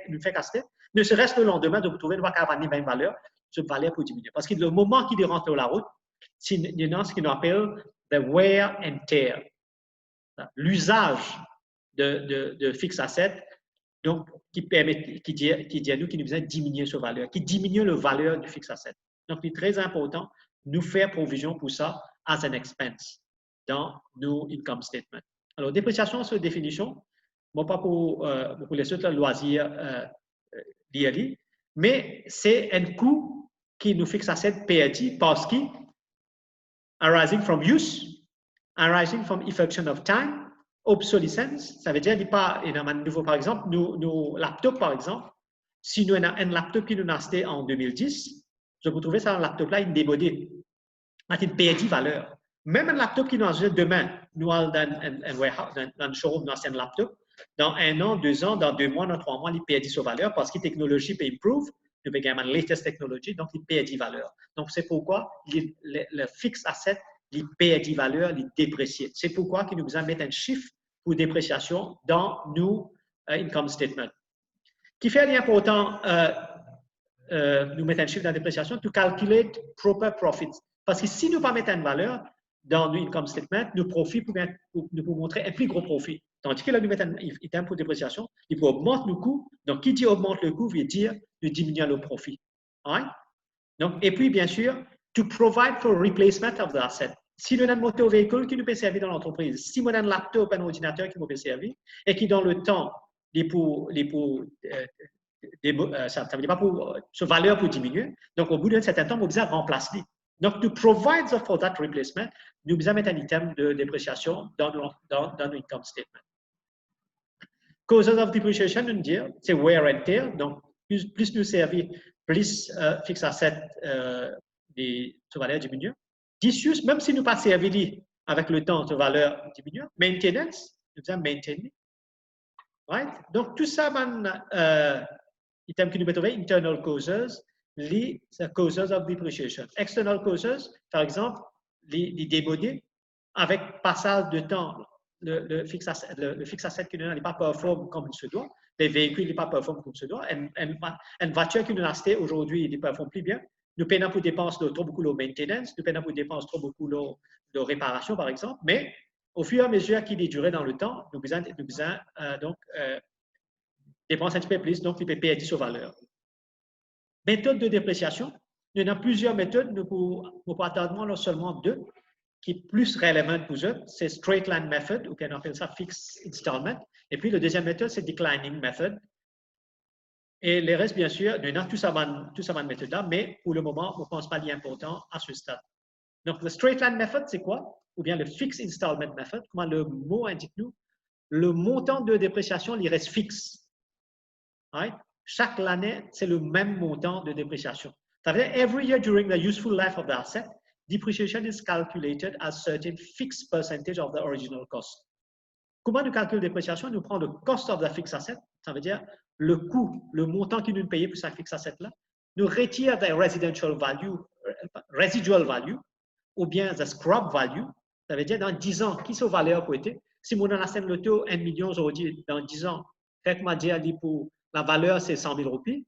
nous fait casser, ne serait-ce le lendemain de vous trouver, nous ne va pas vendre une valeur, cette valeur pour diminuer. Parce que le moment qu'il rentre sur la route, il y a ce qu'on appelle the wear and tear. L'usage de fixed asset, donc qui dit à nous qu'il nous besoin de diminuer sa valeur, qui diminue la valeur du fixed asset. Donc, il est très important de nous faire provision pour ça as an expense dans nos income statements. Alors, dépréciation, c'est une définition, bon, pas pour les autres loisirs d'ILI, mais c'est un coût qui nous fixe asset PAT parce qu'il arising from use, arising from effection of time, obsolescence, ça veut dire qu'il pas un nouveau, par exemple, nos laptops, par exemple, si nous avons un laptop qui nous a acheté en 2010, je vous trouvez ça, un laptop là, il est démodé, il perd de valeur. Même un laptop qui nous a acheté demain, nous allons dans le showroom, nous avons un laptop, dans 1 an, 2 ans, dans 2 mois, dans 3 mois, il perd de sa valeur parce que la technologie peut improve, nous avons la latest technology, donc il perd de valeur. Donc, c'est pourquoi le fixed asset, il perd de valeur, il déprécie. C'est pourquoi il nous besoin de mettre un chiffre pour dépréciation dans nos income statement. Qui fait l'important nous mettre un chiffre dans la dépréciation, to calculate proper profits. Parce que si nous ne pas mettre une valeur dans nos income statement, nos profits nous pouvons montrer un plus gros profit. Tandis que là, nous mettons un item pour dépréciation, il faut augmenter nos coûts. Donc, qui dit augmente le coût veut dire nous diminuer le profit. Right? Donc, et puis, bien sûr, to provide for replacement of the asset. Si nous avons un moteur véhicule qui nous peut servir dans l'entreprise, si nous avons un laptop, un ordinateur qui nous peut servir, et qui dans le temps, ça ne veut pas pour ce valeur pour diminuer, donc au bout d'un certain temps, nous devons remplacer. Donc, to provide for that replacement, nous devons mettre un item de dépréciation dans l'income statement. Causes of depreciation, nous disons, c'est wear and tear, donc plus nous servir, plus fixe asset de valeur diminue. Disuse, même si nous pas servi avec le temps, de valeur diminue. Maintenance, nous devons maintain. Right? Donc, tout ça, item qui nous peut trouver, internal causes, les causes of depreciation. External causes, par exemple, les démodés, avec passage de temps, le fixe asset qui n'est pas performe comme il se doit, les véhicules ne pas performent comme il se doit, une voiture qui nous a acheté aujourd'hui ne performe plus bien, nous payons pour dépenses trop beaucoup de maintenance, nous payons pour dépenses trop beaucoup de réparation, par exemple, mais au fur et à mesure qu'il est duré dans le temps, nous besoin donc dépenser un petit peu plus, donc il peut perdre sa valeur. Méthode de dépréciation, il y a plusieurs méthodes, nous pouvons attendre seulement deux, qui est plus relevant pour eux, c'est straight line method, ou qu'on appelle ça fixed installment, et puis la deuxième méthode, c'est declining method. Et les restes, bien sûr, nous avons tout ça méthode là, mais pour le moment, on ne pense pas l'important à ce stade. Donc, le straight line method, c'est quoi? Ou bien le fixed installment method, comment le mot indique-nous? Le montant de dépréciation, il reste fixe. Right? Chaque année, c'est le même montant de dépréciation. Ça veut dire, every year during the useful life of the asset, depreciation is calculated as a certain fixed percentage of the original cost. Comment nous calculons la dépréciation? Nous prenons le cost of the fixed asset, ça veut dire le coût, le montant qui nous paye pour ce fixed asset-là. Nous retirons the residual value, ou bien the scrap value, ça veut dire dans 10 ans, qui est sa valeur pour être? Si mon achète le taux 1 million aujourd'hui, dans 10 ans, faites-moi dire pour la valeur c'est 100 000 roupies.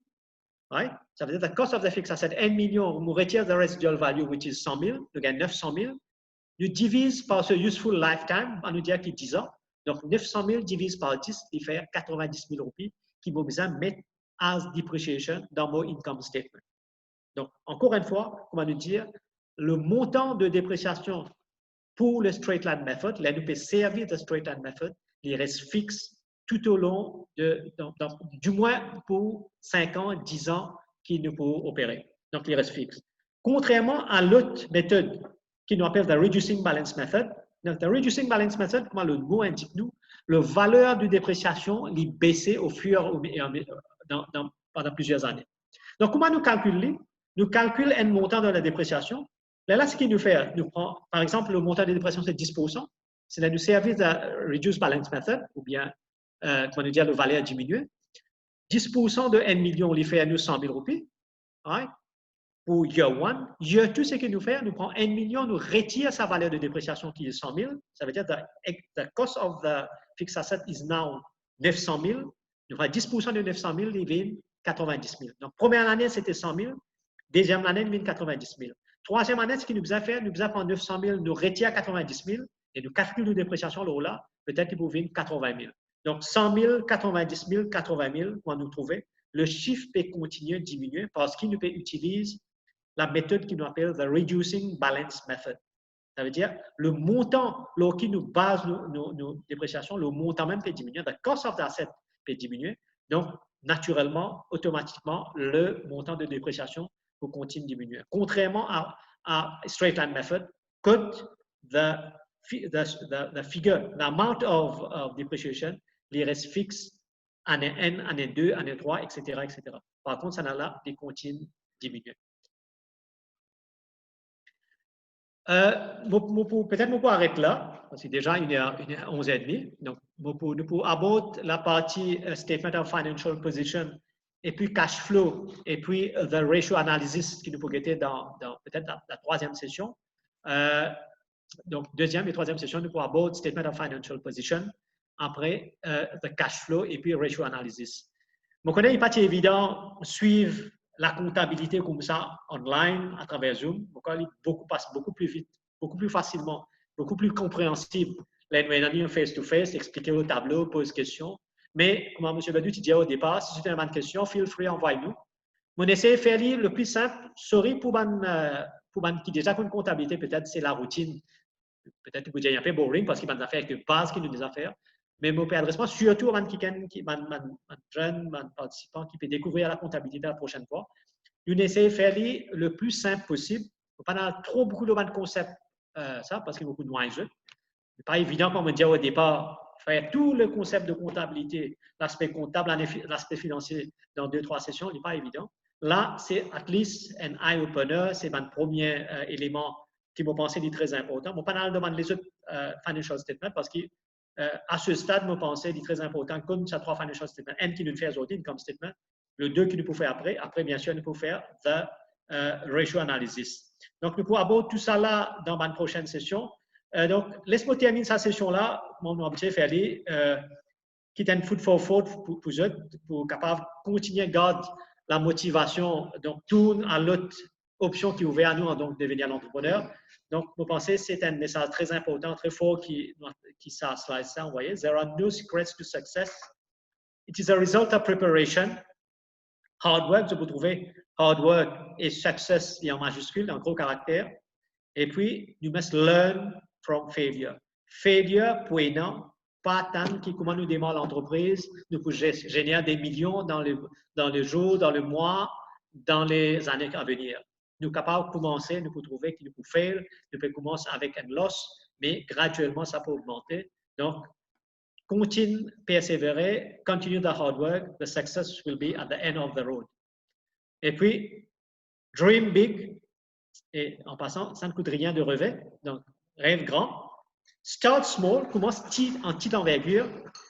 Right? Ça veut dire the cost of the fixed asset 1 million, nous retire the residual value which is 100 000, nous gagnons 900 000. Nous divise par ce useful lifetime, on nous dit qu'il 10 ans. Donc 900 000 divise par 10, il fait 90 000 roupies qui vont besoin mettre as depreciation dans mon income statement. Donc encore une fois, comment nous dire, le montant de dépréciation pour le straight line method, là nous peut servir de straight line method, il reste fixe tout au long du moins pour 5 ans, 10 ans qu'il nous peut opérer. Donc, il reste fixe. Contrairement à l'autre méthode qui nous appelle la Reducing Balance Method, donc, la Reducing Balance Method, comme le mot indique nous, la valeur de dépréciation est baissée au fur et à mesure pendant plusieurs années. Donc, comment nous calculons? Nous calculons un montant de la dépréciation. Là, ce qu'il nous fait, nous prend, par exemple, le montant de dépréciation, c'est 10%. C'est là nous servir de la Reduced Balance Method, ou bien comment dire, le valeur diminue. 10% de 1 million, on lui fait à nous 100 000 roupies. Right? Pour year 1. Year 2, ce qu'il nous fait, nous prend 1 million, nous retire sa valeur de dépréciation qui est 100 000. Ça veut dire the cost of the fixed asset is now 900 000. Nous prenons 10% de 900 000, il vient 90 000. Donc, première année, c'était 100 000. Deuxième année, il vient 90 000. Troisième année, ce qu'il nous a fait, nous a pris 900 000, nous retire 90 000 et nous calculons la dépréciation là, peut-être qu'il peut venir 80 000. Donc, 100 000, 90 000, 80 000, quand nous trouvons, le chiffre peut continuer à diminuer parce qu'il peut utiliser la méthode qui nous appelle the Reducing Balance Method. Ça veut dire, le montant, qui nous base nos dépréciations, le montant même peut diminuer, the cost of the asset peut diminuer. Donc, naturellement, automatiquement, le montant de dépréciation peut continuer à diminuer. Contrairement à Straight Line Method, could the figure, the amount of depreciation, il reste fixe année 1, année 2, année 3, etc., etc. Par contre, ça n'a là des continues diminuer. Peut-être nous pouvons arrêter là, parce que déjà il y a 11h30. Donc, nous pouvons aborder la partie Statement of Financial Position, et puis Cash Flow, et puis the Ratio Analysis qui nous peut guetter dans peut-être la troisième session. Donc, deuxième et troisième session, nous pouvons aborder Statement of Financial Position, après the Cash Flow, et puis Ratio Analysis. Je connais, il n'est pas évident de suivre la comptabilité comme ça, online, à travers Zoom. Passe beaucoup plus vite, beaucoup plus facilement, beaucoup plus compréhensible. Là, nous face-to-face, expliquer au tableau, pose question. Mais, comme M. Badou disait au départ, si vous avez une question, feel free, envoyez-nous. On essaie de faire le plus simple. Sorry pour pour qui déjà une comptabilité, peut-être c'est la routine. Peut-être que vous avez un peu boring parce qu'il y a des affaires avec de base qui nous des affaires. Mais mon adressement, surtout avant qui jeune, participant qui peut découvrir la comptabilité la prochaine fois, nous essayons de faire le plus simple possible. Il ne faut pas avoir trop beaucoup de concepts, ça, parce qu'il y a beaucoup de moins. Ce n'est pas évident, comme on me dit au départ, faire tout le concept de comptabilité, l'aspect comptable, l'aspect financier dans 2-3 sessions, ce n'est pas évident. Là, c'est at least un eye-opener, c'est mon premier élément qui m'a pensé est très important. Je ne vais pas demander les autres financial statements parce qu'à ce stade, je pensais est très important comme ça 3 financial statements. Un qui nous fait aujourd'hui, income statement, le 2 qui nous peut faire après. Après, bien sûr, nous pouvons faire the ratio analysis. Donc, nous pouvons aborder tout ça là dans ma prochaine session. Donc, laisse-moi terminer cette session-là. Mon objectif est d'aller qui est un food for thought pour eux, pour capable continuer à garder la motivation, donc tourne à l'autre option qui est ouverte à nous, donc devenir un entrepreneur. Donc, vous pensez c'est un message très important, très fort qui ça slide ça, vous voyez. There are no secrets to success. It is a result of preparation. Hard work, vous trouvez hard work et success en majuscule, en gros caractère. Et puis, you must learn from failure. Failure, pour non, pas tant qui comment nous démarre l'entreprise, nous pouvons générer des millions dans le jour, dans le mois, dans les années à venir. Nous sommes capables de commencer, nous pouvons trouver qu'il nous peut faire, nous pouvons commencer avec un loss, mais graduellement, ça peut augmenter. Donc, continue, persévérer, continue the hard work, the success will be at the end of the road. Et puis, dream big, et en passant, ça ne coûte rien de rêver, donc rêve grand. Start small, commence en petite envergure,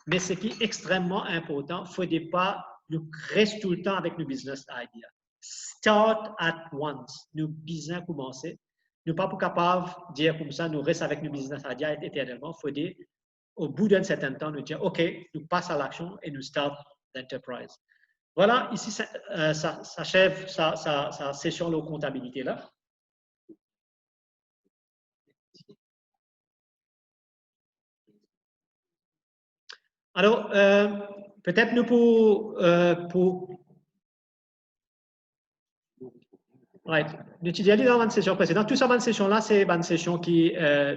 mais ce qui est extrêmement important, il ne faut pas nous rester tout le temps avec nos business ideas. Start at once, nous business commencer. Nous ne sommes pas capables de dire comme ça, nous restons avec nos business ideas éternellement. Il faut dire, au bout d'un certain temps, nous dire, OK, nous passons à l'action et nous start l'enterprise. Voilà, ici, ça achève sa session de comptabilité là. Alors, peut-être nous right. Nous étudions dans une session précédente. Tout ça, dans une session-là, c'est une session qui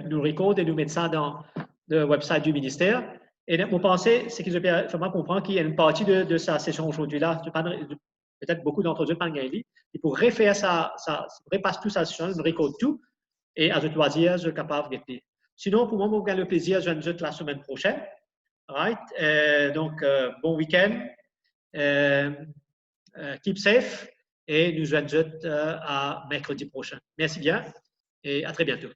nous recorde et nous met ça dans le website du ministère. Et vous pensez, c'est que je peux vraiment comprendre qu'il y a une partie de sa session aujourd'hui-là, peut-être beaucoup d'entre eux pas gagné. Il faut refaire ça, repasser tout sa session, nous recorde tout, et à votre loisir, je suis capable de faire. Sinon, pour moi, vous avez le plaisir, je viens la semaine prochaine. Right? Donc, bon week-end. Keep safe et nous allons à mercredi prochain. Merci bien et à très bientôt.